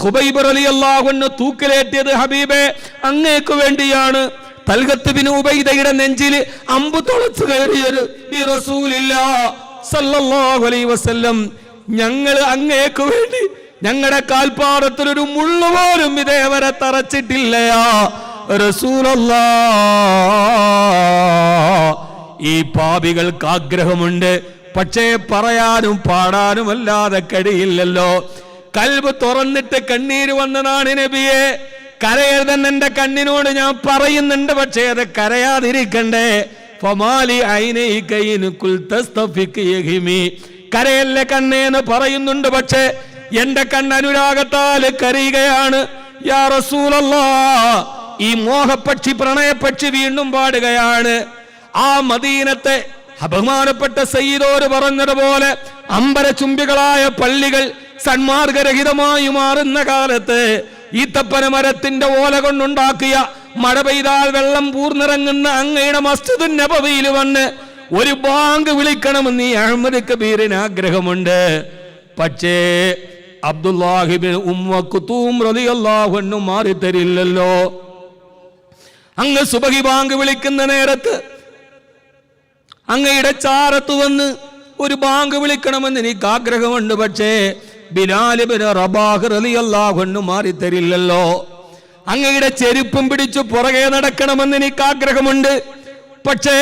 ഹുബൈബ് റളിയല്ലാഹു അൻഹു തൂക്കിലേറ്റിയത് ഹബീബെ അങ്ങേക്ക് വേണ്ടിയാണ്. തൽഗത്ത് ബിൻ ഉബൈദയുടെ നെഞ്ചിൽ അമ്പ് തുളച്ചു കയറിയത് ഈ റസൂലുള്ളാഹി സല്ലല്ലാഹു അലൈഹി വസല്ലം. ഞങ്ങൾ അങ്ങേക്ക് വേണ്ടി ഞങ്ങളുടെ കാൽപ്പാടത്തിൽ ഒരു മുള്ളു പോലും ഇതേവരെ തറച്ചിട്ടില്ലയാ റസൂലല്ലാഹ്. ഈ പാപികൾക്ക് ആഗ്രഹമുണ്ട്, പക്ഷേ പറയാനും പാടാനും അല്ലാതെ കഴിയില്ലല്ലോ. കൽബ് തുറന്നിട്ട് കണ്ണീര് വന്നതാണ് നബിയെ. കരയരുതെന്ന് എന്റെ കണ്ണിനോട് ഞാൻ പറയുന്നുണ്ട്, പക്ഷേ അത് കരയാതിരിക്കണ്ടേ. ഫമാലി ഐനൈക ഇൻ ഖുൽതസ്തഫിക് യഹിമി, കരയല്ലേ കണ്ണേന്ന് പറയുന്നുണ്ട്, പക്ഷേ എന്റെ കണ്ണനുരാഗത്താൽ കരയുകയാണ്. യാ റസൂലല്ലാഹ്, ഈ മോഹപ്പക്ഷി പ്രണയപ്പക്ഷി വീണ്ടും പാടുകയാണ്. ആ മദീനത്തെ ബഹുമാനപ്പെട്ട സയ്യിദോര് പറഞ്ഞതുപോലെ അമ്പരചുംബികളായ പള്ളികൾ സന്മാർഗരഹിതമായി മാറുന്ന കാലത്ത് ഈത്തപ്പന മരത്തിന്റെ ഓല കൊണ്ടുണ്ടാക്കിയ മഴ പെയ്താൽ വെള്ളം പൂർന്നിറങ്ങുന്ന അങ്ങയുടെ മസ്ജിദുൻ നബവിയിൽ വന്ന് ഒരു ബാങ്ക് വിളിക്കണമെന്ന് ഈ അഹമ്മദ് കബീറിന് ആഗ്രഹമുണ്ട്. പക്ഷേ അബ്ദുല്ലാഹിബിൻ മക്തൂം റളിയല്ലാഹു അൻഹു മാറി തരില്ലല്ലോ. അങ്ങ് സുബഹി ബാങ്ക് വിളിക്കുന്ന നേരത്ത് അങ്ങയുടെ ചാരത്ത് വന്ന് ഒരു ബാങ്ക് വിളിക്കണമെന്ന് എനിക്ക് ആഗ്രഹമുണ്ട്. പക്ഷേ ബിലാൽ ഇബ്നു റബാഹ് റളിയല്ലാഹു അൻഹു മാറി തരില്ലല്ലോ. അങ്ങയുടെ ചെരുപ്പും പിടിച്ചു പുറകെ നടക്കണമെന്ന് എനിക്ക് ആഗ്രഹമുണ്ട്. പക്ഷേ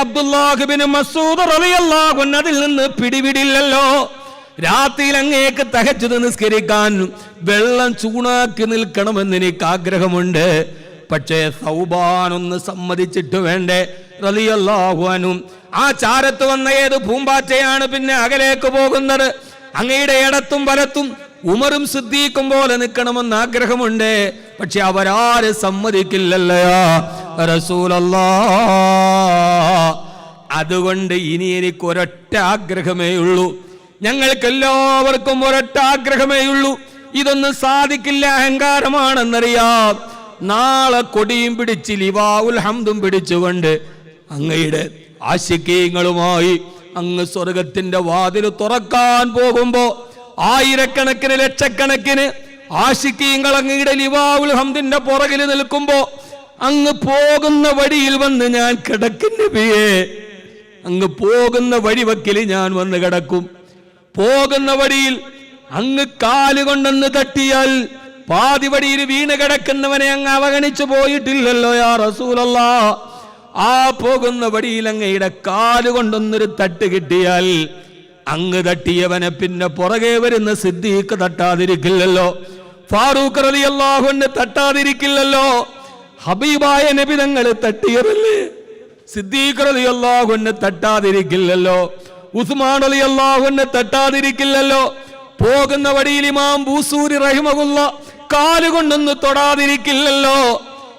അബ്ദുല്ലാഹിബിൻ മസ്ഊദ് റളിയല്ലാഹു അൻഹു അതിൽ നിന്ന് പിടിവിടില്ലല്ലോ. രാത്രിയിൽ അങ്ങേക്ക് തഹജ്ജുദ് നിസ്കരിക്കാൻ വെള്ളം ചൂടാക്കി നിൽക്കണമെന്ന് എനിക്ക് ആഗ്രഹമുണ്ട്. പക്ഷേ സൗബാൻ ഒന്ന് സമ്മതിച്ചിട്ട് വേണ്ടേ റളിയല്ലാഹു അൻഹു. ആ ചാരത്ത് വന്ന ഏത് പൂമ്പാറ്റയാണ് പിന്നെ അകലേക്ക് പോകുന്നത്? അങ്ങയുടെ ഇടത്തും വലത്തും ഉമറും സിദ്ദീഖും പോലെ നിൽക്കണമെന്ന് ആഗ്രഹമുണ്ട്. പക്ഷെ അവരാര് സമ്മതിക്കില്ലല്ലോ റസൂലല്ലാഹ്. അതുകൊണ്ട് ഇനി എനിക്ക് ഒരൊറ്റ ആഗ്രഹമേ ഉള്ളൂ, ഞങ്ങൾക്കെല്ലാവർക്കും ഒരൊറ്റ ആഗ്രഹമേ ഉള്ളൂ. ഇതൊന്നും സാധിക്കില്ല, അഹങ്കാരമാണെന്നറിയാം. നാളെ കൊടിയും പിടിച്ച് ലിവാഉൽ ഹംദും പിടിച്ചുകൊണ്ട് അങ്ങയുടെ ആശിക്കീങ്ങളുമായി അങ്ങ് സ്വർഗത്തിന്റെ വാതിൽ തുറക്കാൻ പോകുമ്പോ ആയിരക്കണക്കിന് ലക്ഷക്കണക്കിന് ആശിക്കീങ്ങൾ അങ്ങയുടെ ലിവാഉൽ ഹംദിന്റെ പുറകിൽ നിൽക്കുമ്പോ അങ്ങ് പോകുന്ന വഴിയിൽ വന്ന് ഞാൻ കിടക്കും നബിയേ. അങ്ങ് പോകുന്ന വഴിവക്കിൽ ഞാൻ വന്ന് കിടക്കും. പോകുന്ന വഴിയിൽ അങ്ങ് കാലുകൊണ്ടെന്ന് തട്ടിയാൽ പാതി വഴിയിൽ വീണ് കിടക്കുന്നവനെ അങ്ങ് അവഗണിച്ചു പോയിട്ടില്ലല്ലോ യാ റസൂലല്ലാഹ്. ആ പോകുന്ന വഴിയിൽ അങ്ങയുടെ കാലുകൊണ്ടൊന്നൊരു തട്ട് കിട്ടിയാൽ അങ്ങ് തട്ടിയവനെ പിന്നെ പുറകെ വരുന്ന സിദ്ദീഖ് തട്ടാതിരിക്കില്ലല്ലോ, ഫാറൂഖ് റളിയല്ലാഹു അൻഹു തട്ടാതിരിക്കില്ലല്ലോ. ഹബീബായ നബി തങ്ങൾ തട്ടിയതല്ലേ, സിദ്ദീഖ് റളിയല്ലാഹു അൻഹു തട്ടാതിരിക്കില്ലല്ലോ, ഉസ്മാൻ റളിയല്ലാഹു അൻഹു തട്ടാതിരിക്കില്ലല്ലോ. പോകുന്ന വഴിയിൽ ഇമാം ബൂസൂരി റഹിമഹുല്ലാഹ് കാലുകൊണ്ടൊന്ന് തൊടാതിരിക്കില്ലല്ലോ,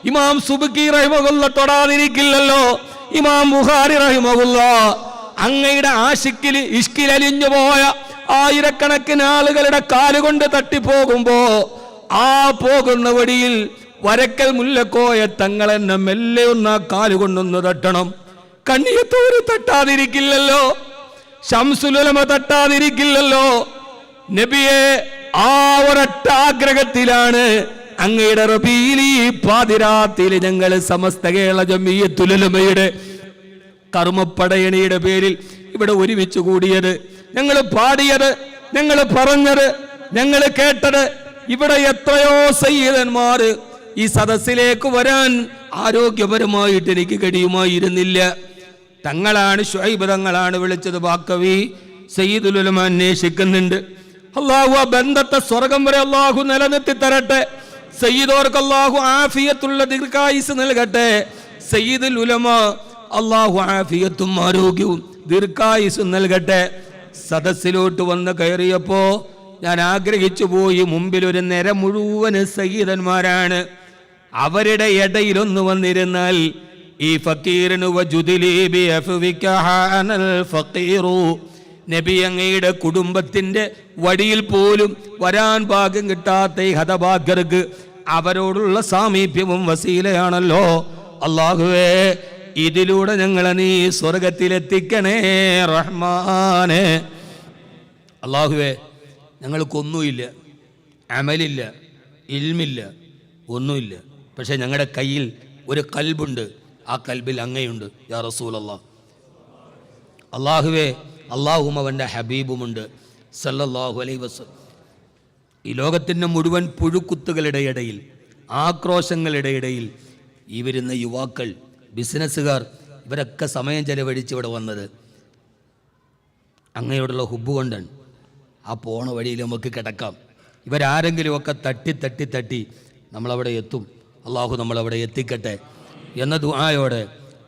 ഇമാം സുബ്കി റഹിമഹുല്ലാഹ് തൊടാതിരിക്കില്ലല്ലോ, ഇമാം ബുഖാരി റഹിമഹുല്ലാഹ് അങ്ങയുടെ ആശിക്കിൽ ഇഷ്കിൽ അലിഞ്ഞു പോയ ആയിരക്കണക്കിന് ആളുകളുടെ കാലുകൊണ്ട് തട്ടിപ്പോകുമ്പോ ആ പോകുന്ന വഴിയിൽ വരക്കൽ മുല്ലക്കോയ തങ്ങളെന്നെ മെല്ലെ ഒന്ന് ആ കാലുകൊണ്ടൊന്ന് തട്ടണം. കണ്ണിയത്തോര് തട്ടാതിരിക്കില്ലല്ലോ, ശംസുലുലമ തട്ടാതിരിക്കില്ലല്ലോ. നബിയെ, ആ ഒരൊറ്റ ആഗ്രഹത്തിലാണ് അങ്ങയുടെ റബീഇൽ ഈ പാതിരാത്രിയിൽ ഞങ്ങൾ സമസ്ത കേരള ജംഇയ്യത്തുൽ ഉലമയുടെ കർമ്മപ്പടയണിയുടെ പേരിൽ ഇവിടെ ഒരുമിച്ച് കൂടിയത്. ഞങ്ങൾ പാടിയത്, ഞങ്ങൾ പറഞ്ഞത്, ഞങ്ങൾ കേട്ടത്. ഇവിടെ എത്രയോ സയ്യിദന്മാർ ഈ സദസ്സിലേക്ക് വരാൻ ആരോഗ്യപരമായിട്ട് എനിക്ക് കഴിയുമായിരുന്നില്ല. തങ്ങളാണ് ശുഐബ് തങ്ങളാണ് വിളിച്ചത്. ബാക്കവി സയ്യിദുൽ ഉലമ അന്വേഷിക്കുന്നുണ്ട്. അള്ളാഹു ആ ബന്ധത്തെ സ്വർഗം വരെ അള്ളാഹു നിലനിർത്തി തരട്ടെ. സയ്യിദോർക്ക് അള്ളാഹു ആഫിയത്തുള്ള ദീർഘായുസ് നൽകട്ടെ. സയ്യിദുൽ ഉലമ അള്ളാഹു ആഫിയത്തും ആരോഗ്യവും ദീർഘായുസും നൽകട്ടെ. സദസ്സിലോട്ട് വന്ന് കയറിയപ്പോ ഞാൻ ആഗ്രഹിച്ചു പോയി, മുമ്പിൽ ഒരു നിര മുഴുവന് സയ്യിദന്മാരാണ്. അവരുടെ ഇടയിലൊന്ന് വന്നിരുന്നാൽ ഈ ഫക്കീറിനു നബി അങ്ങയുടെ കുടുംബത്തിന്റെ വടിയിൽ പോലും വരാൻ ഭാഗ്യം കിട്ടാത്ത ഈ ഹതഭാഗ്യർക്ക് അവരോടുള്ള സാമീപ്യവും വസീലയാണല്ലോ. അല്ലാഹുവേ, ഇതിലൂടെ ഞങ്ങളെ നീ സ്വർഗത്തിലെത്തിക്കണേ റഹ്മാനെ. അല്ലാഹുവേ, ഞങ്ങൾക്കൊന്നുമില്ല, അമലില്ല, ഇൽമില്ല, ഒന്നുമില്ല. പക്ഷെ ഞങ്ങളുടെ കയ്യിൽ ഒരു കൽബുണ്ട്, ആ കൽബിൽ അങ്ങയുണ്ട് യാ റസൂലല്ലാഹ്. അല്ലാഹുവേ, അല്ലാഹും അവൻ്റെ ഹബീബുമുണ്ട് സല്ലല്ലാഹു അലൈഹി വസല്ലം. ഈ ലോകത്തിൻ്റെ മുഴുവൻ പുഴുക്കുത്തുകളുടെ ഇടയിൽ, ആക്രോശങ്ങളുടെ ഇടയിൽ ഈ വരുന്ന യുവാക്കൾ, ബിസിനസ്സുകാർ, ഇവരൊക്കെ സമയം ചെലവഴിച്ച് ഇവിടെ വന്നത് അങ്ങയോടുള്ള ഹുബ്ബ് കൊണ്ടാണ്. ആ പോണ വഴിയിൽ നമുക്ക് കിടക്കാം. ഇവരാരെങ്കിലുമൊക്കെ തട്ടി തട്ടി തട്ടി നമ്മളവിടെ എത്തും. അള്ളാഹു നമ്മളവിടെ എത്തിക്കട്ടെ എന്ന ദുആയോടെ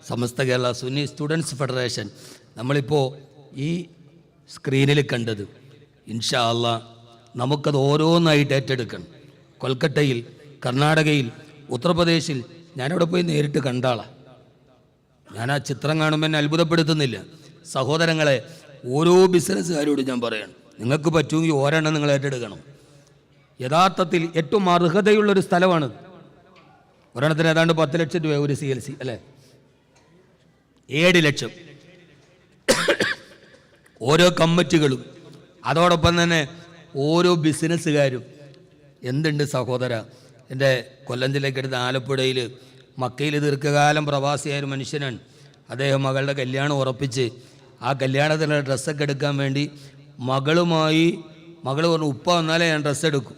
സമസ്ത കേരള സുന്നി സ്റ്റുഡൻസ് ഫെഡറേഷൻ നമ്മളിപ്പോൾ ഈ സ്ക്രീനിൽ കണ്ടത് ഇൻഷാ അല്ലാഹ് നമുക്കത് ഓരോന്നായിട്ട് ഏറ്റെടുക്കണം. കൊൽക്കട്ടയിൽ, കർണാടകയിൽ, ഉത്തർപ്രദേശിൽ ഞാനവിടെ പോയി നേരിട്ട് കണ്ടാളാണ്. ഞാൻ ആ ചിത്രം കാണുമ്പോൾ എന്നെ അത്ഭുതപ്പെടുത്തുന്നില്ല. സഹോദരങ്ങളെ, ഓരോ ബിസിനസ്സുകാരോട് ഞാൻ പറയണം, നിങ്ങൾക്ക് പറ്റുമെങ്കിൽ ഒരെണ്ണം നിങ്ങൾ ഏറ്റെടുക്കണം. യഥാർത്ഥത്തിൽ ഏറ്റവും അർഹതയുള്ളൊരു സ്ഥലമാണ്. ഒരെണ്ണത്തിന് ഏതാണ്ട് 10 ലക്ഷം രൂപ ഒരു CLC അല്ലേ, 7 ലക്ഷം. ഓരോ കമ്മിറ്റികളും, അതോടൊപ്പം തന്നെ ഓരോ ബിസിനസ്സുകാരും. എന്തുണ്ട് സഹോദര, എൻ്റെ കൊല്ലം ജില്ലയ്ക്കടുത്ത് ആലപ്പുഴയിൽ മക്കയിൽ ദീർഘകാലം പ്രവാസിയായ ഒരു മനുഷ്യനാണ്. അദ്ദേഹം മകളുടെ കല്യാണം ഉറപ്പിച്ച് ആ കല്യാണത്തിനുള്ള ഡ്രസ്സൊക്കെ എടുക്കാൻ വേണ്ടി മകൾ പറഞ്ഞു, ഉപ്പ വന്നാലേ ഞാൻ ഡ്രസ്സ് എടുക്കും.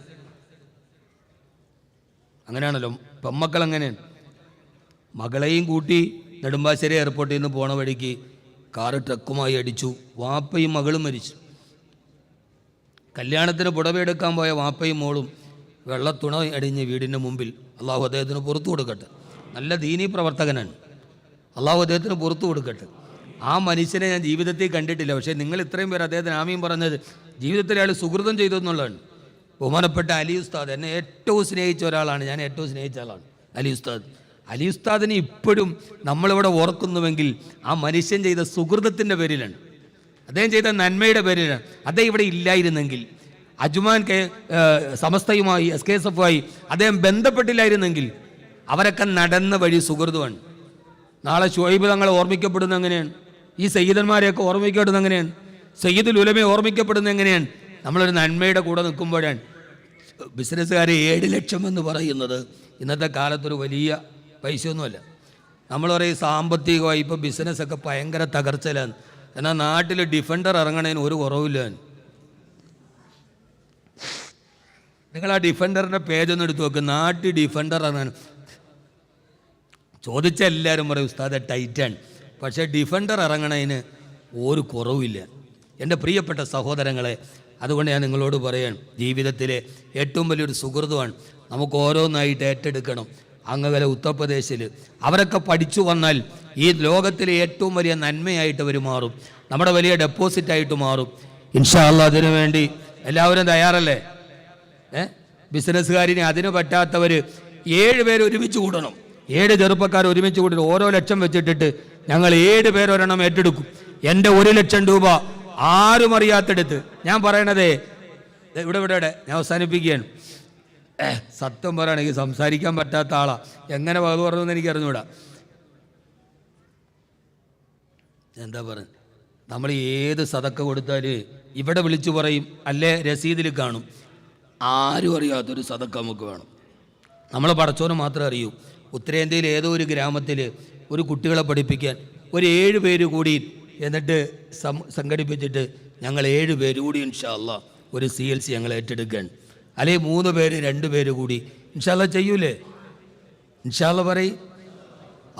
അങ്ങനെയാണല്ലോ പെമ്മക്കൾ, അങ്ങനെയാണ്. മകളെയും കൂട്ടി നെടുമ്പാശ്ശേരി എയർപോർട്ടിൽ നിന്ന് പോണ വഴിക്ക് കാറ് ട്രക്കുമായി അടിച്ചു. വാപ്പയും മകളും മരിച്ചു. കല്യാണത്തിന് പുടവെടുക്കാൻ പോയ വാപ്പയും മോളും വെള്ളത്തുണ അടിഞ്ഞ് വീടിൻ്റെ മുമ്പിൽ. അള്ളാഹു അദ്ദേഹത്തിന് പുറത്തു കൊടുക്കട്ടെ. നല്ല ദീനീ പ്രവർത്തകനാണ്. അള്ളാഹു അദ്ദേഹത്തിന് പുറത്തു കൊടുക്കട്ടെ. ആ മനുഷ്യനെ ഞാൻ ജീവിതത്തിൽ കണ്ടിട്ടില്ല. പക്ഷേ നിങ്ങൾ ഇത്രയും പേര് അദ്ദേഹത്തിന് ആമീൻ പറഞ്ഞത് ജീവിതത്തിൽ അയാൾ സുഹൃതം ചെയ്തു എന്നുള്ളതാണ്. ബഹുമാനപ്പെട്ട അലി ഉസ്താദ് എന്നെ ഏറ്റവും സ്നേഹിച്ച ഒരാളാണ്. ഞാൻ ഏറ്റവും സ്നേഹിച്ച ആളാണ് അലി ഉസ്താദ്. അലി ഉസ്താദിനെ ഇപ്പോഴും നമ്മളിവിടെ ഓർക്കുന്നുവെങ്കിൽ ആ മനുഷ്യൻ ചെയ്ത സുഹൃതത്തിൻ്റെ പേരിലാണ്, അദ്ദേഹം ചെയ്ത നന്മയുടെ പേരിലാണ്. അദ്ദേഹം ഇവിടെ ഇല്ലായിരുന്നെങ്കിൽ, അജ്മാൻ സമസ്തയുമായി SKSF-മായി അദ്ദേഹം ബന്ധപ്പെട്ടില്ലായിരുന്നെങ്കിൽ, അവരൊക്കെ നടന്ന വഴി സുഹൃതമാണ്. നാളെ ഷുഹൈബ് തങ്ങൾ ഓർമ്മിക്കപ്പെടുന്നത് എങ്ങനെയാണ്? ഈ സയ്യിദന്മാരെയൊക്കെ ഓർമ്മിക്കപ്പെടുന്നത് എങ്ങനെയാണ്? സയ്യിദുൽ ഉലമയെ ഓർമ്മിക്കപ്പെടുന്നത് എങ്ങനെയാണ്? നമ്മളൊരു നന്മയുടെ കൂടെ നിൽക്കുമ്പോഴാണ്. ബിസിനസ്സുകാരെ 7 ലക്ഷം എന്ന് പറയുന്നത് ഇന്നത്തെ കാലത്തൊരു വലിയ പൈസയൊന്നുമല്ല. നമ്മൾ പറയും സാമ്പത്തികമായി ഇപ്പോൾ ബിസിനസ്സൊക്കെ ഭയങ്കര തകർച്ചയിലാണ്. എന്നാൽ നാട്ടിൽ ഡിഫൻഡർ ഇറങ്ങണതിന് ഒരു കുറവില്ല. നിങ്ങൾ ആ ഡിഫൻഡറിൻ്റെ പേജൊന്നും എടുത്ത് നോക്ക്. നാട്ടിൽ ഡിഫൻഡർ ഇറങ്ങാൻ ചോദിച്ച എല്ലാവരും പറയും ഉസ്താദ് ടൈറ്റാണ്. പക്ഷേ ഡിഫൻഡർ ഇറങ്ങണതിന് ഒരു കുറവില്ല. എൻ്റെ പ്രിയപ്പെട്ട സഹോദരങ്ങളെ, അതുകൊണ്ട് ഞാൻ നിങ്ങളോട് പറയാൻ, ജീവിതത്തിലെ ഏറ്റവും വലിയൊരു സുഹൃത്തുമാണ്. നമുക്ക് ഓരോന്നായിട്ട് ഏറ്റെടുക്കണം. അങ്ങകലെ ഉത്തർപ്രദേശിൽ അവരൊക്കെ പഠിച്ചു വന്നാൽ ഈ ലോകത്തിലെ ഏറ്റവും വലിയ നന്മയായിട്ട് അവർ മാറും, നമ്മുടെ വലിയ ഡെപ്പോസിറ്റായിട്ട് മാറും. ഇൻഷാ അല്ലാഹ് അതിനു വേണ്ടി എല്ലാവരും തയ്യാറല്ലേ? ബിസിനസ്സുകാരിനെ അതിന് പറ്റാത്തവർ 7 പേര് ഒരുമിച്ച് കൂടണം. 7 ചെറുപ്പക്കാർ ഒരുമിച്ച് കൂട്ടിട്ട് ഓരോ ലക്ഷം വെച്ചിട്ടിട്ട് ഞങ്ങൾ 7 പേരൊരെണ്ണം ഏറ്റെടുക്കും. എൻ്റെ 1 ലക്ഷം രൂപ ആരും അറിയാത്തെടുത്ത്, ഞാൻ പറയണതേ ഇവിടെ ഞാൻ അവസാനിപ്പിക്കുകയാണ്. സത്യം പറയുകയാണെങ്കിൽ സംസാരിക്കാൻ പറ്റാത്ത ആളാ, എങ്ങനെ വകുപ്പ് പറഞ്ഞെന്ന് എനിക്ക് അറിഞ്ഞൂടാ. എന്താ പറയുക, നമ്മൾ ഏത് സദക്ക കൊടുത്താൽ ഇവിടെ വിളിച്ചു പറയും, അല്ലേ രസീതിൽ കാണും. ആരും അറിയാത്തൊരു സദക്ക നമുക്ക് വേണം. നമ്മൾ പടച്ചോന് മാത്രമേ അറിയൂ. ഉത്തരേന്ത്യയിൽ ഏതോ ഒരു ഗ്രാമത്തിൽ ഒരു കുട്ടികളെ പഠിപ്പിക്കാൻ ഒരു 7 പേര് കൂടി എന്നിട്ട് സംഘടിപ്പിച്ചിട്ട് ഞങ്ങൾ 7 പേര് കൂടി ഇൻഷാ അല്ലാഹ് ഒരു CLC ഞങ്ങൾ ഏറ്റെടുക്കാൻ, അല്ലെങ്കിൽ 3 പേര് 2 പേര് കൂടി ഇൻഷാ അല്ലാഹ് ചെയ്യൂലേ? ഇൻഷാ അല്ലാഹ് പറയും.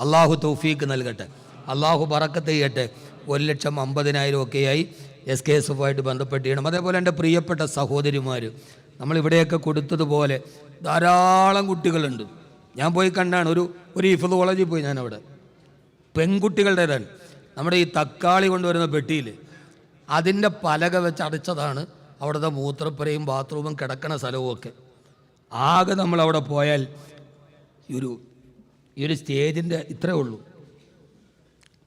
അള്ളാഹു തൗഫീക്ക് നൽകട്ടെ, അള്ളാഹു ബറക്കത്ത് ചെയ്യട്ടെ. 1,50,000 ഒക്കെയായി SKSF-ആയിട്ട് ബന്ധപ്പെട്ട് ചെയ്യണം. അതേപോലെ എൻ്റെ പ്രിയപ്പെട്ട സഹോദരിമാർ, നമ്മളിവിടെയൊക്കെ കൊടുത്തതുപോലെ ധാരാളം കുട്ടികളുണ്ട്. ഞാൻ പോയി കണ്ടാണ്, ഒരു ഹിഫ്ള് കോളേജിൽ പോയി, ഞാനവിടെ പെൺകുട്ടികളുടേതാണ്. നമ്മുടെ ഈ തക്കാളി കൊണ്ടുവരുന്ന പെട്ടിയിൽ അതിൻ്റെ പലക വെച്ച് അടച്ചതാണ് അവിടുത്തെ മൂത്രപ്പുരയും ബാത്റൂമും കിടക്കണ സ്ഥലവും ഒക്കെ. ആകെ നമ്മളവിടെ പോയാൽ ഈ ഒരു സ്റ്റേജിൻ്റെ ഇത്രയേ ഉള്ളൂ.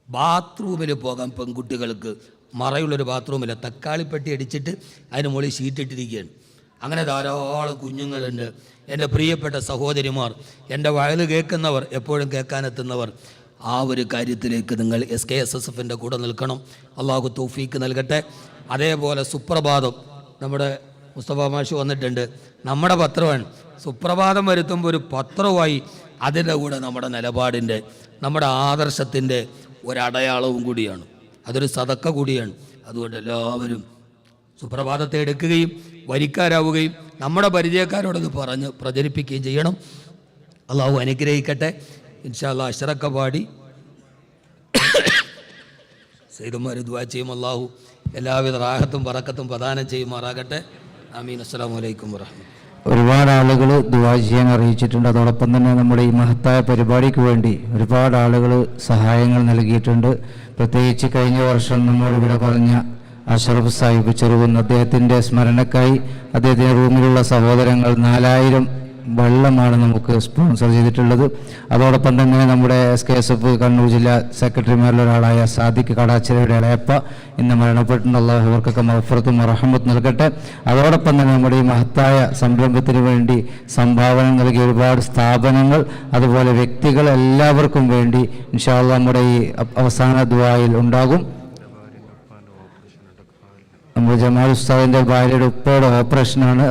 ബാത്റൂമിൽ പോകാൻ പെൺകുട്ടികൾക്ക് മറയുള്ളൊരു ബാത്റൂമില്ല, തക്കാളിപ്പെട്ടി അടിച്ചിട്ട് അതിന് മുകളിൽ ഷീറ്റിട്ടിരിക്കുകയാണ്. അങ്ങനെ ധാരാളം കുഞ്ഞുങ്ങളുണ്ട്. എൻ്റെ പ്രിയപ്പെട്ട സഹോദരിമാർ, എൻ്റെ വയല് കേൾക്കുന്നവർ, എപ്പോഴും കേൾക്കാനെത്തുന്നവർ, ആ ഒരു കാര്യത്തിലേക്ക് നിങ്ങൾ SKSF-ൻ്റെ കൂടെ നിൽക്കണം. അള്ളാഹു തൗഫീക്ക് നൽകട്ടെ. അതേപോലെ സുപ്രഭാതം, നമ്മുടെ മുസ്തഫ മാഷ് വന്നിട്ടുണ്ട്, നമ്മുടെ പത്രമാണ്. സുപ്രഭാതം വരുത്തുമ്പോൾ ഒരു പത്രമായി അതിൻ്റെ കൂടെ നമ്മുടെ നിലപാടിൻ്റെ, നമ്മുടെ ആദർശത്തിൻ്റെ ഒരടയാളവും കൂടിയാണ്. അതൊരു സദക്ക കൂടിയാണ്. അതുകൊണ്ട് എല്ലാവരും സുപ്രഭാതത്തെ എടുക്കുകയും വരിക്കാരാവുകയും നമ്മുടെ പരിചയക്കാരോടൊന്ന് പറഞ്ഞ് പ്രചരിപ്പിക്കുകയും ചെയ്യണം. അള്ളാഹു അനുഗ്രഹിക്കട്ടെ. ഇൻഷാ അല്ലാഹ് അശ്റക്ക പാടി സയ്യിദുമാർ ദുആ ചെയ്യും. അള്ളാഹു എല്ലാവിധ റാഹത്തും ബറക്കത്തും പ്രദാനം ചെയ്യുമാറാകട്ടെ. ആമീൻ. അസ്സലാമു അലൈക്കും വറഹ്മത്തുള്ളാഹി. ഒരുപാട് ആളുകൾ ദുആ ചെയ്യാൻ അറിയിച്ചിട്ടുണ്ട്. അതോടൊപ്പം തന്നെ നമ്മുടെ ഈ മഹത്തായ പരിപാടിക്ക് വേണ്ടി ഒരുപാട് ആളുകൾ സഹായങ്ങൾ നൽകിയിട്ടുണ്ട്. പ്രത്യേകിച്ച് കഴിഞ്ഞ വർഷം നമ്മളിവിടെ പറഞ്ഞ അഷ്റഫ് സാഹിബ് ചെറുകുന്ന്, അദ്ദേഹത്തിൻ്റെ സ്മരണക്കായി അദ്ദേഹത്തിൻ്റെ റൂമിലുള്ള സഹോദരങ്ങൾ 4000 വെള്ളമാണ് നമുക്ക് സ്പോൺസർ ചെയ്തിട്ടുള്ളത്. അതോടൊപ്പം തന്നെ നമ്മുടെ SKSF കണ്ണൂർ ജില്ലാ സെക്രട്ടറിമാരിൽ ഒരാളായ സാദിഖ് കടാച്ചിരയുടെ ഇളയപ്പ ഇന്ന് മരണപ്പെട്ടിട്ടുണ്ട്. അല്ലാഹു അവർക്കൊക്കെ മഗ്ഫിറത്തും റഹ്മത്തും നൽകട്ടെ. അതോടൊപ്പം തന്നെ നമ്മുടെ ഈ മഹത്തായ സംരംഭത്തിന് വേണ്ടി സംഭാവന നൽകിയ ഒരുപാട് സ്ഥാപനങ്ങൾ, അതുപോലെ വ്യക്തികൾ, എല്ലാവർക്കും വേണ്ടി ഇൻഷാ അല്ലാഹ് നമ്മുടെ ഈ അവസാന ദുആയിൽ ഉണ്ടാകും. അതുപോലെ ജമാൽ ഉസ്താദിൻ്റെ ഭാര്യയുടെ ഉപ്പയുടെ ഓപ്പറേഷനാണ്.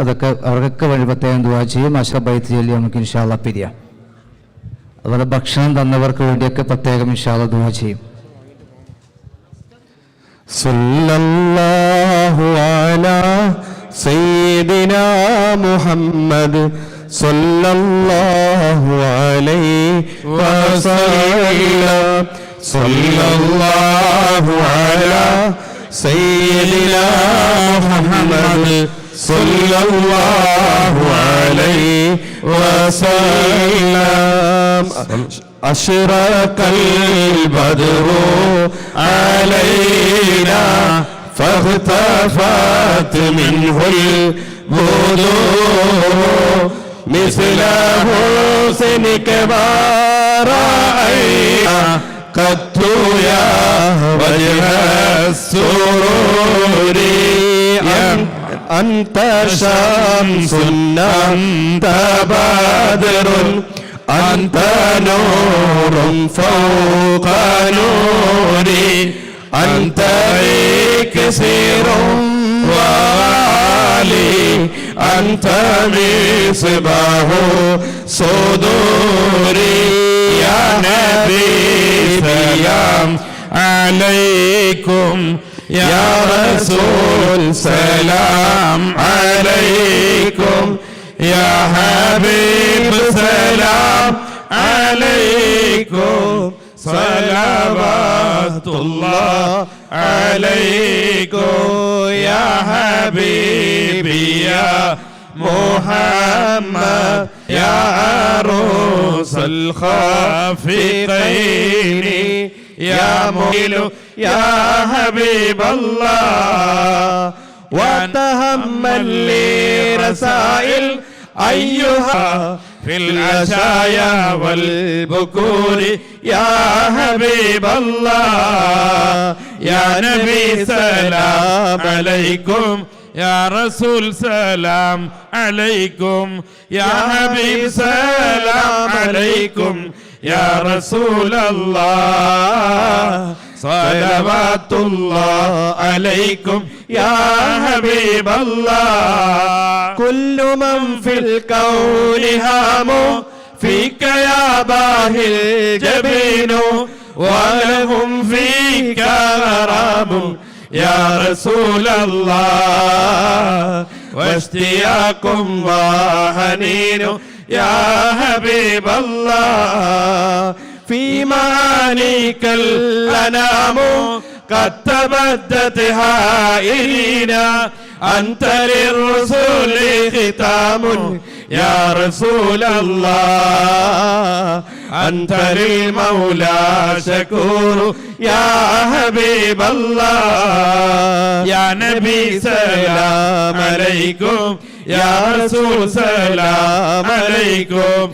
അവർക്കൊക്കെ വേണ്ടി പ്രത്യേകം ദുആ ചെയ്യും. അഷ്റഫ് ബൈത്ത് ചൊല്ലി നമുക്ക് ഇൻഷാ അല്ലാഹ് പിരിയാം. അതുപോലെ ഭക്ഷണം തന്നവർക്ക് വേണ്ടിയൊക്കെ പ്രത്യേകം ഇൻഷാ അല്ലാഹ് ദുആ ചെയ്യും. സല്ലല്ലാഹു അലാ സയ്യിദിനാ മുഹമ്മദ് സല്ലല്ലാഹു അലൈഹി വസല്ലം. സല്ലല്ലാഹു അലാ സയ്യിദിനാ മുഹമ്മദ് സല്ലല്ലാഹു അലൈഹി വസല്ലം. അശ്റഖൽ ബദ്റു അലൈനാ فاختفت منه البدور مثل حسنك ما رأينا قط يا وجه السرور. أنت شمس أنت بدر أنت نور فوق نوري أنت كثير وعالي أنت مصباح صدوري. يا نبي سلام عليكم يا رسول سلام عليكم يا حبيب سلام عليكم صلوات الله عليكم يا حبيبي يا محمد يا عروس الخافقين يا مهيل يا حبيب الله. وتهمل لي رسائل أيها في العشايا والبكور يا حبيب الله. يا نبي سلام عليكم يا رسول سلام عليكم يا حبيب سلام عليكم يا رسول الله. صلوات الله عليكم يا حبيب الله. كل من في الكون هام فيك يا باهي الجبين ولهم فيك غرام يا رسول الله. واشتياق وحنين يا حبيب الله. في معانيك الأنام قد تبدت هائلنا أنت للرسل ختام يا رسول الله. أنت للمولى شكور يا حبيب الله. يا نبي سلام عليكم يا رسول سلام عليكم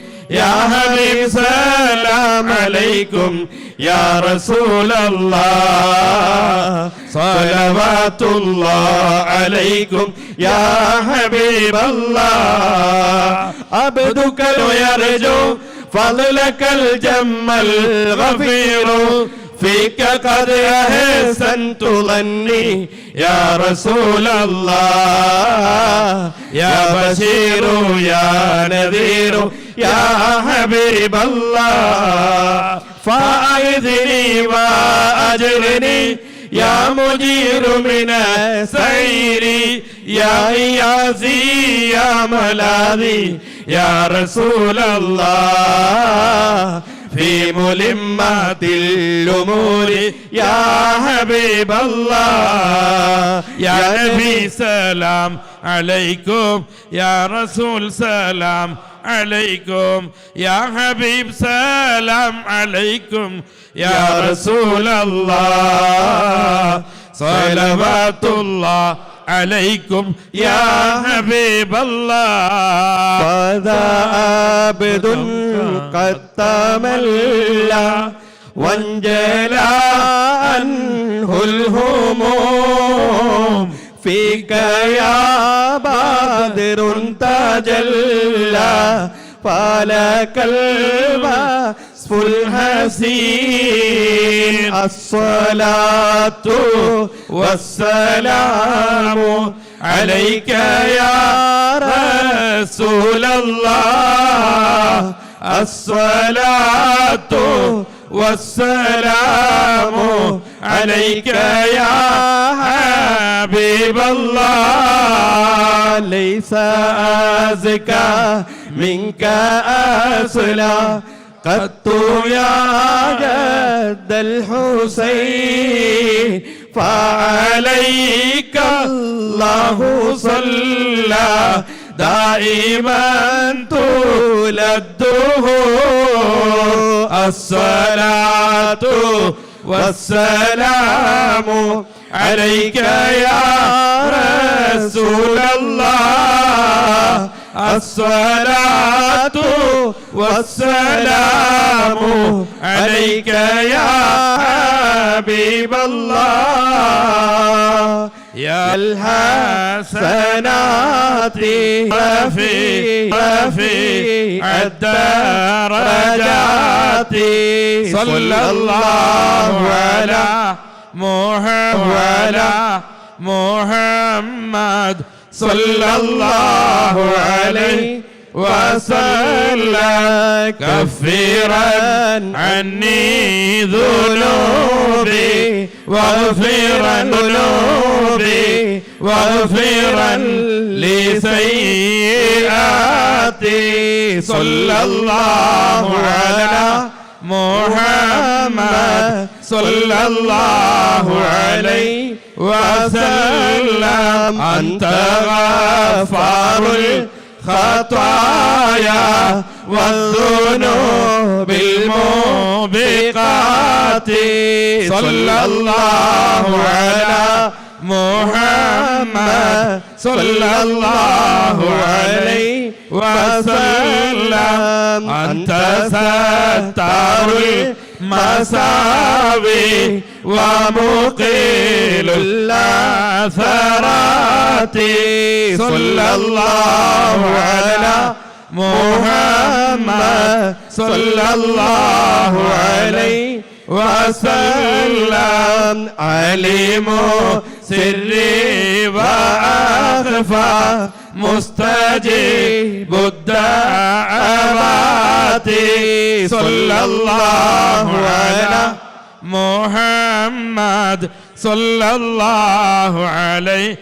يا حبيب سلام عليكم يا رسول الله. صلوات الله عليكم يا حبيب الله. عبدك يرجو فضلك الجم الغفير فيك قد أحسنت ظني يا رسول الله. يا بشير يا نذير يا حبيب الله. فأعذني وأجرني يا مجير من السير يا إياسي يا ملاذي يا رسول الله. في ملمات الأمور يا حبيب الله. يا نبي سلام عليكم يا رسول سلام عليكم يا حبيب سلام عليكم يا رسول الله. صلوات الله عليكم يا حبيب الله. فذا عبد قد تملى وانجلى عنه الهموم فيك يا بدر تجلى فلك الوصف الحسين الصلاة والسلام عليك يا رسول الله الصلاة والسلام عليك يا حبيب الله ليس أزكى منك أصلا قط يا جد الحسين فعليك الله صلى دائما طول الدهور الصلاة والسلام عليك يا رسول الله الصلاة والسلام عليك يا حبيب الله يا الحسنات رفيع الدرجات صلى الله على محمد صلى الله عليه وسلم كفرا عني ذنوبي واغفرا لسيئاتي صلى الله على محمد صلى الله عليه وسلم أنت غفار الخطايا والذنوب الموبقات صلى الله على محمد صلى الله عليه وسلم أنت ستار المساوي ومقيل العثرات صلى الله على محمد صلى الله عليه وسلم عليم سري وأخفى مستجيب الدعوات صلى الله على محمد صلى الله عليه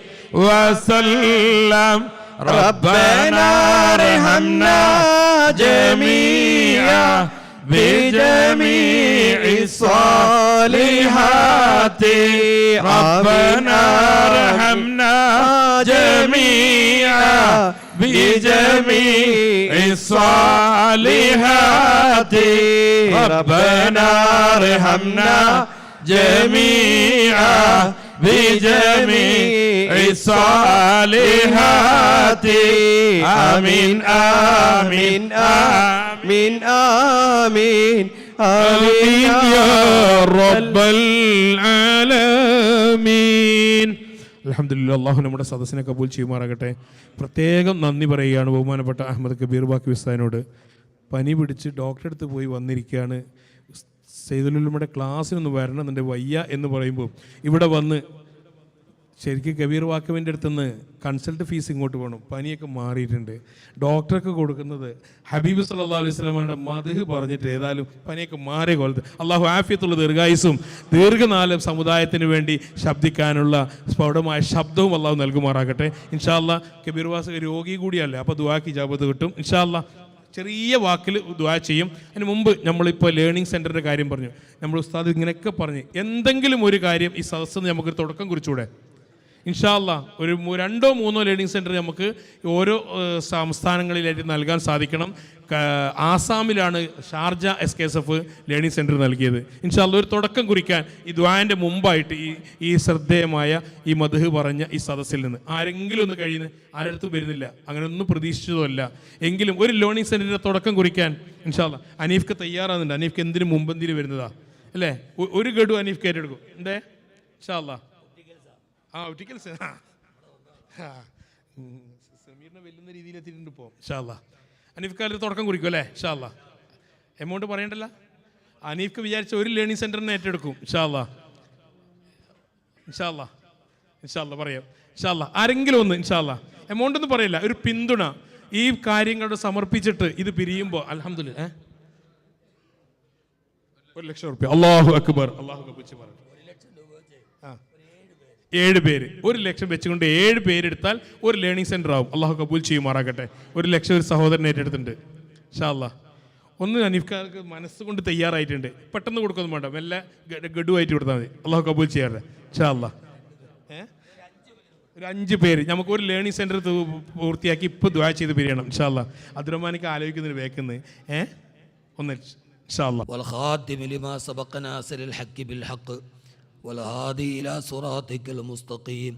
وسلم ربنا ارحمنا جميعا بجميع الصالحات ربنا ارحمنا جميعا بجميع الصالحات ربنا ارحمنا جميعا بجميع الصالحات آمين آمين آمين آمين آمين يا رب العالمين. അൽഹംദുലില്ലാഹ്, അല്ലാഹു നമ്മുടെ സദസ്സിനെ കബൂൽ ചെയ്യുമാറാകട്ടെ. പ്രത്യേകം നന്ദി പറയുകയാണ് ബഹുമാനപ്പെട്ട അഹമ്മദ് കബീർ ബാക്കി ഉസ്താദിനോട്. പനി പിടിച്ച് ഡോക്ടറെ അടുത്ത് പോയി വന്നിരിക്കുകയാണ്. സയ്യിദുൽ ക്ലാസ്സിനൊന്ന് വരണമെന്നുണ്ട്, വയ്യ എന്ന് പറയുമ്പോൾ ഇവിടെ വന്ന് ശരിക്കും കബീർ വാക്കവിൻ്റെ അടുത്തുനിന്ന് കൺസൾട്ട് ഫീസ് ഇങ്ങോട്ട് വേണം. പനിയൊക്കെ മാറിയിട്ടുണ്ട്. ഡോക്ടർക്ക് കൊടുക്കുന്നത് ഹബീബ് സല്ലല്ലാഹു അലൈഹി വസല്ലമയുടെ മദ്ഹ് പറഞ്ഞിട്ട് ഏതായാലും പനിയൊക്കെ മാറിയ കൊല്ലത്ത് അള്ളാഹു ആഫിയത്തുള്ള ദീർഘായുസും ദീർഘനാളും സമുദായത്തിന് വേണ്ടി ശബ്ദിക്കാനുള്ള സ്ഫുടമായ ശബ്ദവും അള്ളാഹു നൽകുമാറാകട്ടെ. ഇൻഷാ അല്ലാഹ് കബീർ വാസക രോഗി കൂടിയല്ലേ, അപ്പോൾ ദുആക്ക് ഇജാബത്ത് കിട്ടും ഇൻഷാ അല്ലാഹ്. ചെറിയ വാക്കിൽ ദുആ ചെയ്യും. അതിന് മുമ്പ് നമ്മളിപ്പോൾ ലേണിംഗ് സെൻറ്ററിൻ്റെ കാര്യം പറഞ്ഞു. നമ്മൾ ഉസ്താദ് ഇങ്ങനെയൊക്കെ പറഞ്ഞ് എന്തെങ്കിലും ഒരു കാര്യം ഈ സദസ്സിന് നമുക്കൊരു തുടക്കം കുറിച്ചൂടെ? ഇൻഷാ അല്ലാഹ് ഒരു 2 or 3 ലേണിംഗ് സെൻറ്റർ നമുക്ക് ഓരോ സംസ്ഥാനങ്ങളിലായിട്ട് നൽകാൻ സാധിക്കണം. ആസാമിലാണ് ഷാർജ SKSF ലേണിംഗ് സെൻറ്റർ നൽകിയത്. ഇൻഷാ അല്ലാഹ് ഒരു തുടക്കം കുറിക്കാൻ ഈ ദുആൻ്റെ മുമ്പായിട്ട് ഈ ശ്രദ്ധേയമായ ഈ മദ്ഹ് പറഞ്ഞ ഈ സദസ്സിൽ നിന്ന് ആരെങ്കിലും ഒന്ന് കഴിയുന്നത് ആരടുത്തും വരുന്നില്ല, അങ്ങനെയൊന്നും പ്രതീക്ഷിച്ചതുമല്ല. എങ്കിലും ഒരു ലേണിംഗ് സെൻറ്ററിൻ്റെ തുടക്കം കുറിക്കാൻ ഇൻഷാ അല്ലാഹ് അനീഫ്ക്ക് തയ്യാറാകുന്നുണ്ട്. അനീഫ്ക്ക് എന്തിനു മുമ്പന്തിയിൽ വരുന്നതാ അല്ലേ? ഒരു ഗഡു അനീഫ് കയറ്റെടുക്കും എന്തേ ഇൻഷാ അല്ലാഹ്. ഒറ്റിക്കൽസ് സമീറിനെ വെല്ലുന്ന രീതിയിൽ എത്തിയിട്ടുണ്ട് ഇപ്പോൾ ഇൻഷാ അല്ലാഹ്. അനീഫ് കാലത്ത് തുടക്കം കുറിക്കും അല്ലേ ഇൻഷാ അല്ലാഹ്. എമൗണ്ട് പറയണ്ടല്ല, അനീഫ്ക്ക് വിചാരിച്ച ഒരു ലേണിംഗ് സെൻറ്ററിനെ ഏറ്റെടുക്കും. ഇൻഷാ അല്ലാ പറയാം. ഇൻഷാ അല്ലാ ആരെങ്കിലും ഒന്ന് ഇൻഷാ അല്ലാ എമൗണ്ട് ഒന്നും പറയില്ല, ഒരു പിന്തുണ ഈ കാര്യങ്ങളോട് സമർപ്പിച്ചിട്ട് ഇത് പിരിയുമ്പോൾ അൽഹംദുലില്ലാ 1,00,000 റുപ്യ. അല്ലാഹു അക്ബർ. അല്ലാഹു അക്ബർ. 7 പേര് 1,00,000 വെച്ചുകൊണ്ട് 7 പേരെടുത്താൽ ഒരു ലേണിംഗ് സെന്റർ ആവും. അള്ളാഹു കബൂൽ ചെയ്യുമാറാകട്ടെ. 1,00,000 ഒരു സഹോദരൻ ഏറ്റെടുത്തിട്ടുണ്ട്. ഇൻഷാ അല്ലാ ഒന്ന് അനീഫ്ക്കാർക്ക് മനസ്സുകൊണ്ട് തയ്യാറായിട്ടുണ്ട്. പെട്ടെന്ന് കൊടുക്കൊന്നും വേണ്ട, മെല്ലെ ഗഡുവായിട്ട് കൊടുത്താൽ മതി. അള്ളാഹു കബൂൽ ചെയ്യാറ്. ഇൻഷാ അല്ലാ ഒരു 5 പേര് നമുക്ക് ഒരു ലേണിംഗ് സെന്റർ പൂർത്തിയാക്കി ഇപ്പോൾ ദുആ ചെയ്ത് പിരിയണം. ഇൻഷാ അല്ലാ അബ്ദുറഹ്മാനിക്ക് ആലോചിക്കുന്നതിന് വേക്കുന്നത് ഒന്ന് ഇൻഷാ അല്ലാ. والخاتم لما سبق ناصر الحق بالحق والهادي إلى صراطك المستقيم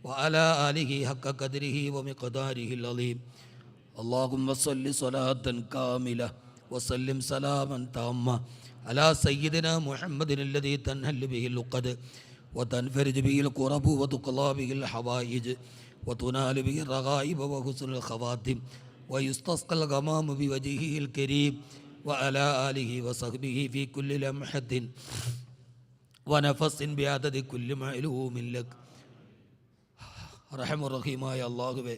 وعلى آله حق قدره ومقداره العظيم. اللهم صل صلاة كاملة وسلم سلاما تاما على سيدنا محمد الذي تنحل به العقد وتنفرج به الكرب وتقضى به الحوائج وتنال به الرغائب وحسن الخواتم ويستسقى الغمام بوجهه الكريم وعلى آله وصحبه في كل لمحة ونفس بعدد كل معلوم لك. റഹമുറഹീമായ അല്ലാഹുവേ,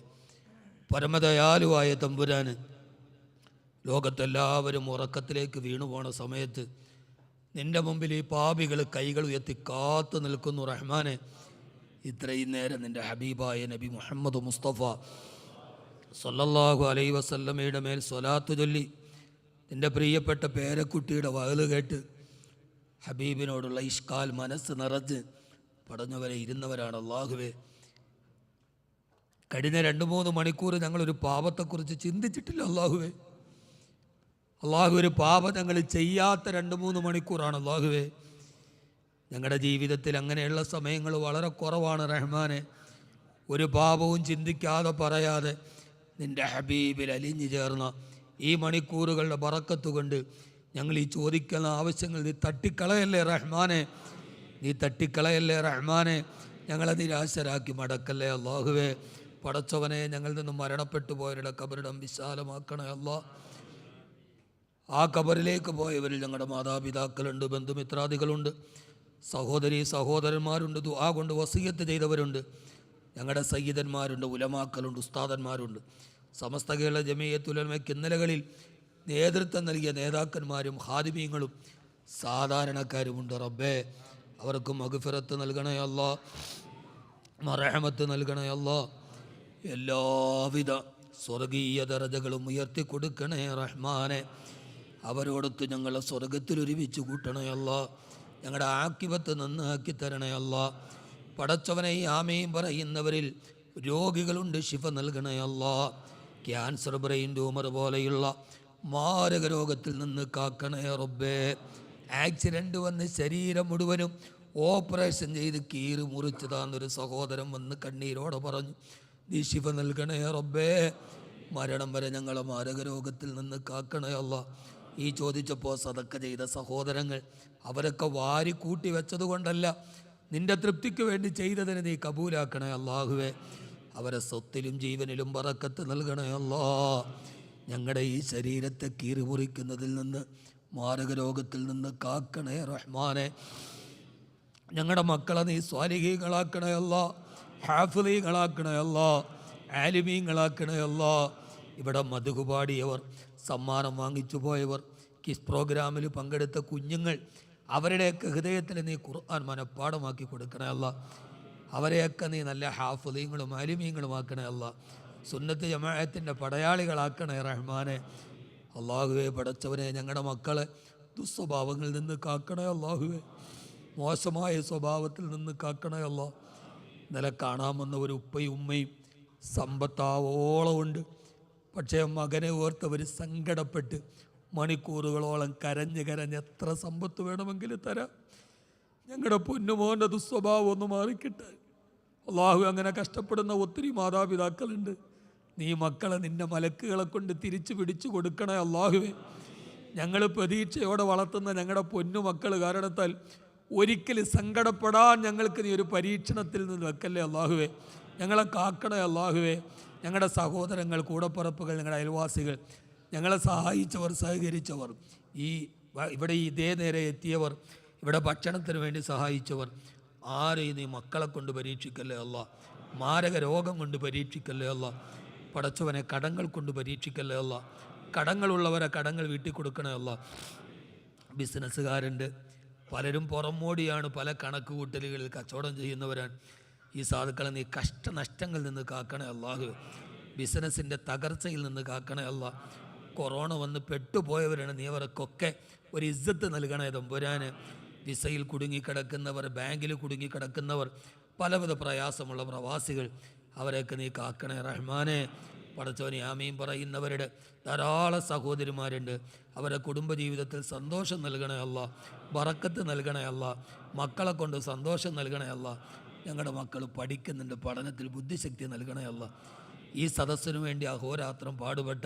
പരമദയാലുവായ തമ്പുരാന്, ലോകത്തെല്ലാവരും ഉറക്കത്തിലേക്ക് വീണുപോണ സമയത്ത് നിന്റെ മുമ്പിൽ ഈ പാപികൾ കൈകൾ ഉയർത്തി കാത്തു നിൽക്കുന്നു. റഹ്മാനെ, ഇത്രയും നേരം നിന്റെ ഹബീബായ നബി മുഹമ്മദ് മുസ്തഫ സല്ലല്ലാഹു അലൈഹി വസല്ലമയുടെ മേൽ സ്വലാത്ത് ചൊല്ലി നിന്റെ പ്രിയപ്പെട്ട പേരക്കുട്ടിയുടെ വയല് കേട്ട് ഹബീബിനോടുള്ള ഇഷ്കാൽ മനസ്സ് നിറഞ്ഞ് പടഞ്ഞവരെ ഇരുന്നവരാണ്. അല്ലാഹുവേ, കഴിഞ്ഞ 2-3 മണിക്കൂർ ഞങ്ങളൊരു പാപത്തെക്കുറിച്ച് ചിന്തിച്ചിട്ടില്ല. അല്ലാഹുവേ, ഒരു പാപം ഞങ്ങൾ ചെയ്യാത്ത 2-3 മണിക്കൂറാണ്. അല്ലാഹുവേ, ഞങ്ങളുടെ ജീവിതത്തിൽ അങ്ങനെയുള്ള സമയങ്ങൾ വളരെ കുറവാണ്. റഹ്മാനെ, ഒരു പാപവും ചിന്തിക്കാതെ പറയാതെ നിൻ്റെ ഹബീബിൽ അലിഞ്ഞു ചേർന്ന ഈ മണിക്കൂറുകളുടെ ബറക്കത്ത് കൊണ്ട് ഞങ്ങൾ ഈ ചോദിക്കുന്ന ആവശ്യങ്ങൾ നീ തട്ടിക്കളയല്ലേ റഹ്മാനെ, നീ തട്ടിക്കളയല്ലേ റഹ്മാനെ. ഞങ്ങളെ നിരാശരാക്കി മടക്കല്ലേ അല്ലാഹുവേ. പടച്ചവനെ, ഞങ്ങളിൽ നിന്ന് മരണപ്പെട്ടു പോയവരുടെ കബറിടം വിശാലമാക്കണേ അല്ലാ. ആ കബറിലേക്ക് പോയവരിൽ ഞങ്ങളുടെ മാതാപിതാക്കളുണ്ട്, ബന്ധുമിത്രാദികളുണ്ട്, സഹോദരി സഹോദരന്മാരുണ്ട്, ദുആ കൊണ്ട് വസിയത്ത് ചെയ്തവരുണ്ട്, ഞങ്ങളുടെ സയ്യിദന്മാരുണ്ട്, ഉലമാക്കളുണ്ട്, ഉസ്താദന്മാരുണ്ട്, സമസ്ത കേരള ജമീയത്തുൽ ഉലമയ്ക്ക് ഇന്നലകളിൽ നേതൃത്വം നൽകിയ നേതാക്കന്മാരും ഖാദിമീങ്ങളും സാധാരണക്കാരുമുണ്ട്. റബ്ബേ, അവർക്ക് മഗ്ഫിറത്ത് നൽകണേ അല്ലാ, മർഹമത്ത് നൽകണേ അല്ലാ. എല്ലാവിധ സ്വർഗീയ ദറജകളും ഉയർത്തി കൊടുക്കണേ റഹ്മാനെ. അവരോടൊത്ത് ഞങ്ങളെ സ്വർഗത്തിൽ ഒരുമിച്ച് കൂട്ടണേ അല്ലാ. ഞങ്ങളുടെ ആക്കിബത്ത് നന്നാക്കി തരണേ അല്ലാ. പടച്ചവനെ, ഈ ആമയും പറയുന്നവരിൽ രോഗികളുണ്ട്, ശിഫ നൽകണേ അല്ലാ. ക്യാൻസർ, ബ്രെയിൻ ട്യൂമർ പോലെയുള്ള മാരക രോഗത്തിൽ നിന്ന് കാക്കണേ റബ്ബേ. ആക്സിഡൻറ്റ് വന്ന് ശരീരം മുഴുവനും ഓപ്പറേഷൻ ചെയ്ത് കീറി മുറിച്ച് താന്നൊരു സഹോദരൻ വന്ന് കണ്ണീരോടെ പറഞ്ഞു, നീ ശിഫ നൽകണേ റബ്ബേ. മരണം വരെ ഞങ്ങളെ മാരക രോഗത്തിൽ നിന്ന് കാക്കണേ അല്ലാ. ഈ ചോദിച്ചപ്പോൾ സദക്ക ചെയ്ത സഹോദരങ്ങൾ അവരൊക്കെ വാരിക്കൂട്ടി വെച്ചത് കൊണ്ടല്ല, നിന്റെ തൃപ്തിക്ക് വേണ്ടി ചെയ്തതിന് നീ കബൂലാക്കണേ അല്ലാഹുവേ. അവരെ സ്വത്തിലും ജീവനിലും ബറക്കത്ത് നൽകണേ അല്ലാ. ഞങ്ങളുടെ ഈ ശരീരത്തെ കീറി മുറിക്കുന്നതിൽ നിന്ന്, മാരക രോഗത്തിൽ നിന്ന് കാക്കണേ റഹ്മാനെ. ഞങ്ങളുടെ മക്കളെ നീ സ്വാലിഹീങ്ങളാക്കണേ അല്ലാ, ഹാഫിളീങ്ങളാക്കണേ അല്ലാ, ആലിമീങ്ങളാക്കണേ അല്ലാ. ഇവിടെ മദ്ഹ് പാടിയവർ, സമ്മാനം വാങ്ങിച്ചു പോയവർ, കിസ് പ്രോഗ്രാമിൽ പങ്കെടുത്ത കുഞ്ഞുങ്ങൾ, അവരുടെയൊക്കെ ഹൃദയത്തിൽ നീ ഖുർആൻ മനഃപ്പാഠമാക്കി കൊടുക്കണേ അല്ലാ. അവരെയൊക്കെ നീ നല്ല ഹാഫിളീങ്ങളും ആലിമീങ്ങളുമാക്കണേ അല്ലാ. സുന്നത്ത് ജമാഅത്തിൻ്റെ പടയാളികളാക്കണേ റഹ്മാനെ. അല്ലാഹുവേ, പടച്ചവനെ, ഞങ്ങളുടെ മക്കളെ ദുസ്വഭാവങ്ങളിൽ നിന്ന് കാക്കണേ അല്ലാഹുവേ. മോശമായ സ്വഭാവത്തിൽ നിന്ന് കാക്കണേ അല്ലാ. ഇന്നലെ കാണാമെന്ന ഒരു ഉപ്പയും ഉമ്മയും സമ്പത്താവോളമുണ്ട്, പക്ഷേ മകനെ ഓർത്തവർ സങ്കടപ്പെട്ട് മണിക്കൂറുകളോളം കരഞ്ഞ് എത്ര സമ്പത്ത് വേണമെങ്കിലും തരാം, ഞങ്ങളുടെ പൊന്നുമോൻ്റെ ദുസ്വഭാവം ഒന്ന് മാറിക്കിട്ടെ. അല്ലാഹു, അങ്ങനെ കഷ്ടപ്പെടുന്ന ഒത്തിരി മാതാപിതാക്കളുണ്ട്. നീ മക്കളെ നിൻ്റെ മലക്കുകളെ കൊണ്ട് തിരിച്ചു പിടിച്ചു കൊടുക്കണേ അല്ലാഹുവേ. ഞങ്ങൾ പ്രതീക്ഷയോടെ വളർത്തുന്ന ഞങ്ങളുടെ പൊന്നു മക്കൾ കാരണത്താൽ ഒരിക്കലും സങ്കടപ്പെടാൻ ഞങ്ങൾക്ക് നീ ഒരു പരീക്ഷണത്തിൽ നിന്ന് വെക്കല്ലേ അല്ലാഹുവേ. ഞങ്ങളെ കാക്കണേ അല്ലാഹുവേ. ഞങ്ങളുടെ സഹോദരങ്ങൾ, കൂടപ്പറപ്പുകൾ, ഞങ്ങളുടെ അയൽവാസികൾ, ഞങ്ങളെ സഹായിച്ചവർ, സഹകരിച്ചവർ, ഈ ഇവിടെ ഇതേ നേരെ എത്തിയവർ, ഇവിടെ ഭക്ഷണത്തിന് വേണ്ടി സഹായിച്ചവർ, ആരെയും നീ മക്കളെ കൊണ്ട് പരീക്ഷിക്കല്ലേ അല്ല, മാരക രോഗം കൊണ്ട് പരീക്ഷിക്കല്ലേ അല്ല, പടച്ചവനെ കടങ്ങൾ കൊണ്ട് പരീക്ഷിക്കല്ലേ അല്ല, കടങ്ങളുള്ളവരെ കടങ്ങൾ വീട്ടിൽ കൊടുക്കണേ അല്ല. ബിസിനസ്സുകാരുണ്ട്, പലരും പുറമോടിയാണ്, പല കണക്ക് കൂട്ടലുകളിൽ കച്ചവടം ചെയ്യുന്നവരാണ്. ഈ സാധുക്കളെ നീ കഷ്ടനഷ്ടങ്ങളിൽ നിന്ന് കാക്കണേ അല്ലാഹു, ബിസിനസ്സിൻ്റെ തകർച്ചയിൽ നിന്ന് കാക്കണേ അല്ല. കൊറോണ വന്ന് പെട്ടുപോയവരാണ്, നീ അവർക്കൊക്കെ ഒരു ഇസ്സത്ത് നൽകണേ തമ്പുരാന്. വിസയിൽ കുടുങ്ങിക്കിടക്കുന്നവർ, ബാങ്കിൽ കുടുങ്ങിക്കിടക്കുന്നവർ, പലവിധ പ്രയാസമുള്ള പ്രവാസികൾ, അവരെയൊക്കെ നീ കാക്കണേ റഹ്മാനെ. പടച്ചവനെ ആമീൻ പറയുന്നവരുടെ ധാരാളം സഹോദരിമാരുണ്ട്, അവരുടെ കുടുംബജീവിതത്തിൽ സന്തോഷം നൽകണേ അല്ല, ബറക്കത്ത് നൽകണേ അല്ല, മക്കളെ കൊണ്ട് സന്തോഷം നൽകണേ അല്ല. ഞങ്ങളുടെ മക്കൾ പഠിക്കുന്നുണ്ട്, പഠനത്തിൽ ബുദ്ധിശക്തി നൽകണേ അല്ല. ഈ സദസ്സിനു വേണ്ടി അഹോരാത്രം പാടുപെട്ട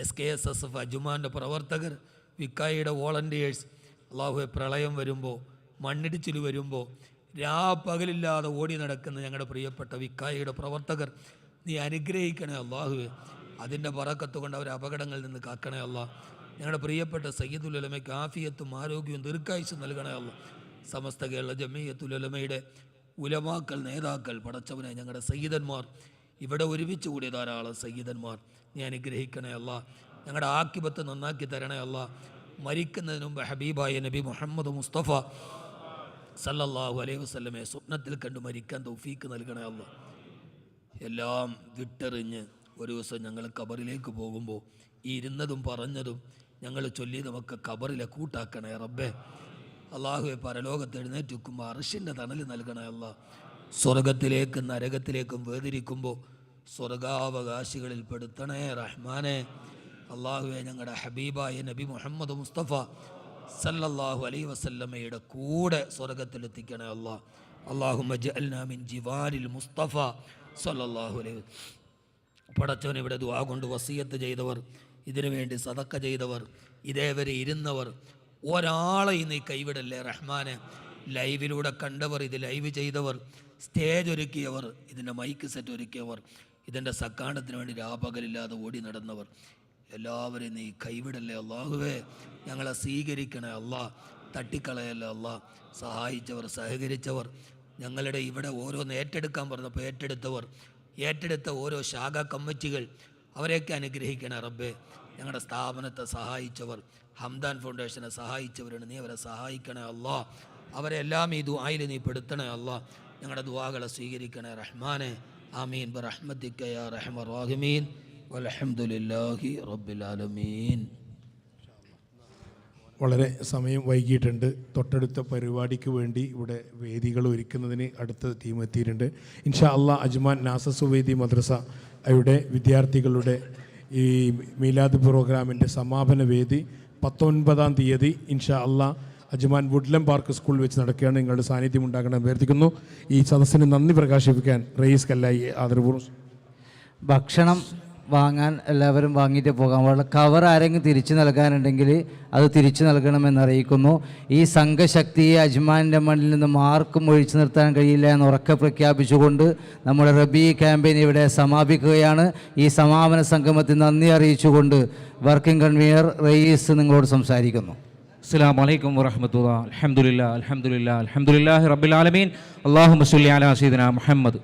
SKSSF അജുമാൻ്റെ പ്രവർത്തകർ, വിക്കായിയുടെ വോളണ്ടിയേഴ്സ്, അള്ളാഹുവെ പ്രളയം വരുമ്പോൾ, മണ്ണിടിച്ചിൽ വരുമ്പോൾ രാപ്പകലില്ലാതെ ഓടി നടക്കുന്ന ഞങ്ങളുടെ പ്രിയപ്പെട്ട വിക്കായിയുടെ പ്രവർത്തകർ നീ അനുഗ്രഹിക്കണേ അള്ളാഹുവെ. അതിൻ്റെ ബറക്കത്ത് കൊണ്ട് അവരെ അപകടങ്ങളിൽ നിന്ന് കാക്കണേ അല്ല. ഞങ്ങളുടെ പ്രിയപ്പെട്ട സയ്യിദുൽ ഉലമയ്ക്ക് ആഫിയത്തും ആരോഗ്യവും ദീർഘായുസ്സും നൽകണേ അല്ല. സമസ്ത കേരള ജമീയത്തുൽ ഉലമയുടെ ഉലമാക്കൾ, നേതാക്കൾ, പടച്ചവനെ ഞങ്ങളുടെ സയ്യിദന്മാർ, ഇവിടെ ഒരുമിച്ച് കൂടിയ ധാരാളം സയ്യിദന്മാർ നീ അനുഗ്രഹിക്കണേ അല്ല. ഞങ്ങളുടെ ആക്കിബത്ത് നന്നാക്കി തരണേ അല്ല. മരിക്കുന്നതിന് മുമ്പ് ഹബീബായ നബി മുഹമ്മദ് മുസ്തഫ സല്ലല്ലാഹു അലൈഹി വസല്ലമയെ സ്വപ്നത്തിൽ കണ്ട് മരിക്കാൻ തൗഫീക്ക് നൽകണേ അല്ല. എല്ലാം വിട്ടെറിഞ്ഞ് ഒരു ദിവസം ഞങ്ങൾ ഖബറിലേക്ക് പോകുമ്പോൾ ഈ ഇരുന്നതും പറഞ്ഞതും ഞങ്ങൾ ചൊല്ലിയതുമൊക്കെ ഖബറിലെ കൂട്ടാക്കണേ റബ്ബേ. അള്ളാഹുവെ പരലോകത്ത് എഴുന്നേറ്റ് വെക്കുമ്പോൾ അർശിൻ്റെ തണൽ നൽകണേ അല്ല. സ്വർഗത്തിലേക്കും നരകത്തിലേക്കും വേദിരിക്കുമ്പോൾ സ്വർഗാവകാശികളിൽ പെടുത്തണേ റഹ്മാനെ. അള്ളാഹുവെ ഞങ്ങളുടെ ഹബീബായ നബി മുഹമ്മദ് മുസ്തഫ സല്ലല്ലാഹു അലൈഹി വസല്ലമയുടെ കൂടെ സ്വർഗത്തിലെത്തിക്കണേ അല്ലാ. അല്ലാഹുമ്മ ജഅൽനാ മിൻ ജിവാരിൽ മുസ്തഫ സല്ലല്ലാഹു അലൈഹി. പടച്ചവൻ ഇവിടെ ദുആ കൊണ്ട് വസിയത്ത് ചെയ്തവർ, ഇതിനു വേണ്ടി സദക്ക ചെയ്തവർ, ഇതേവരെ ഇരുന്നവർ, ഒരാളെയും നീ കൈവിടല്ലേ റഹ്മാനെ. ലൈവിലൂടെ കണ്ടവർ, ഇത് ലൈവ് ചെയ്തവർ, സ്റ്റേജ് ഒരുക്കിയവർ, ഇതിൻ്റെ മൈക്ക് സെറ്റ് ഒരുക്കിയവർ, ഇതിൻ്റെ സക്കാണ്ടത്തിന് വേണ്ടി രാപകലില്ലാതെ ഓടി നടന്നവർ, എല്ലാവരെയും നീ കൈവിടല്ലേ അള്ളാഹുവേ. ഞങ്ങളെ സ്വീകരിക്കണേ അല്ലാ, തട്ടിക്കളയല്ലേ അല്ലാ. സഹായിച്ചവർ, സഹകരിച്ചവർ, ഞങ്ങളുടെ ഇവിടെ ഓരോന്ന് ഏറ്റെടുക്കാൻ പറഞ്ഞപ്പോൾ ഏറ്റെടുത്ത ഓരോ ശാഖാ കമ്മിറ്റികൾ, അവരെയൊക്കെ അനുഗ്രഹിക്കണേ റബ്ബേ. ഞങ്ങളുടെ സ്ഥാപനത്തെ സഹായിച്ചവർ, ഹംദാൻ ഫൗണ്ടേഷനെ സഹായിച്ചവരാണ്, നീ അവരെ സഹായിക്കണേ അല്ലാ. അവരെല്ലാം ഈ ദുആയിൽ നീ പെടുത്തണേ അല്ലാ. ഞങ്ങളുടെ ദുആകളെ സ്വീകരിക്കണേ റഹ്മാനെ. ആമീൻ ബിറഹ്മതിക യാ അർഹമർ റഹീമീൻ വൽഹംദുലില്ലാഹി റബ്ബിൽ ആലമീൻ. വളരെ സമയം വൈകിയിട്ടുണ്ട്. തൊട്ടടുത്ത പരിപാടിക്ക് വേണ്ടി ഇവിടെ വേദികൾ ഒരുക്കുന്നതിന് അടുത്ത ടീം എത്തിയിട്ടുണ്ട്. ഇൻഷാ അല്ലാ അജ്മാൻ നാസർ സുവൈദി മദ്രസ അവിടെ വിദ്യാർത്ഥികളുടെ ഈ മീലാദ് പ്രോഗ്രാമിൻ്റെ സമാപന വേദി 19-ാം തീയതി ഇൻഷാ അല്ലാ അജ്മാൻ വുഡ്ലം പാർക്ക് സ്കൂളിൽ വെച്ച് നടക്കുകയാണ്. നിങ്ങളുടെ സാന്നിധ്യം ഉണ്ടാകണം അഭ്യർത്ഥിക്കുന്നു. ഈ സദസ്സിന് നന്ദി പ്രകാശിപ്പിക്കാൻ റയീസ് കല്ലായി ആദരപൂർവ്വം. ഭക്ഷണം വാങ്ങാൻ എല്ലാവരും വാങ്ങിയിട്ട് പോകാൻ പാടില്ല. കവർ ആരെങ്കിലും തിരിച്ചു നൽകാനുണ്ടെങ്കിൽ അത് തിരിച്ചു നൽകണമെന്നറിയിക്കുന്നു. ഈ സംഘശക്തിയെ അജ്മാൻ്റെ മണ്ണിൽ നിന്ന് മാർക്കും ഒഴിച്ചു നിർത്താൻ കഴിയില്ല എന്ന് ഉറക്കെ പ്രഖ്യാപിച്ചുകൊണ്ട് നമ്മുടെ റബീ ക്യാമ്പയിൻ ഇവിടെ സമാപിക്കുകയാണ്. ഈ സമാപന സംഗമത്തിൽ നന്ദി അറിയിച്ചുകൊണ്ട് വർക്കിംഗ് കൺവീനർ റയീസ് നിങ്ങളോട് സംസാരിക്കുന്നു. അസ്സലാമു അലൈക്കും വറഹ്മത്തുള്ളാഹി. അൽഹംദുലില്ലാഹി റബ്ബിൽ ആലമീൻ. അല്ലാഹുമ്മ സ്വല്ലി അലാ സയ്യിദിനാ മുഹമ്മദ്.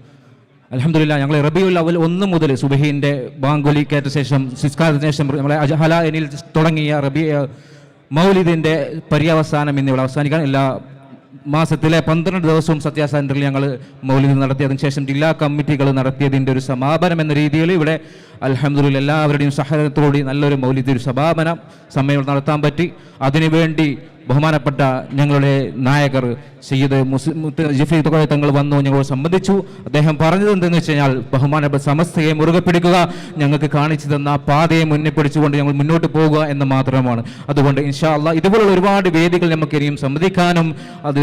അൽഹംദുലില്ലാഹ് ഞങ്ങൾ റബീഉൽ അവൽ 1 മുതൽ സുബഹിൻ്റെ ബാങ്കുലിക്കേറ്റ ശേഷം സിസ്കാരത്തിന് ശേഷം നമ്മളെ അജ്ഹല എന്നിൽ തുടങ്ങിയ മൗലിദിൻ്റെ പര്യവസാനം എന്നിവിടെ അവസാനിക്കാൻ എല്ലാ മാസത്തിലെ 12 ദിവസവും സത്യ സെൻറ്ററിൽ ഞങ്ങൾ മൗലിദ് നടത്തി. അതിനുശേഷം ജില്ലാ കമ്മിറ്റികൾ നടത്തിയതിൻ്റെ ഒരു സമാപനം എന്ന രീതിയിൽ ഇവിടെ അൽഹംദുലില്ലാഹ് എല്ലാവരുടെയും സഹകരണത്തോടുകൂടി നല്ലൊരു മൗലിദ് ഒരു സമാപനം സമ്മേളനം നടത്താൻ പറ്റി. അതിനുവേണ്ടി ബഹുമാനപ്പെട്ട ഞങ്ങളുടെ നായകർ സയ്യിദ് ജിഫ്രി തുകഴ തങ്ങൾ വന്നു, ഞങ്ങളോട് സംബന്ധിച്ചു. അദ്ദേഹം പറഞ്ഞത് എന്തെന്ന് വെച്ച് കഴിഞ്ഞാൽ ബഹുമാനപ്പെട്ട സമസ്തയെ മുറുകെ പിടിക്കുക, ഞങ്ങൾക്ക് കാണിച്ചു തന്ന പാതയെ മുന്നിൽ പിടിച്ചുകൊണ്ട് ഞങ്ങൾ മുന്നോട്ട് പോകുക എന്ന് മാത്രമാണ്. അതുകൊണ്ട് ഇൻഷാ അല്ലാഹ് ഇതുപോലുള്ള ഒരുപാട് വേദികൾ നമുക്ക് ഇനിയും സംവദിക്കാനും അത്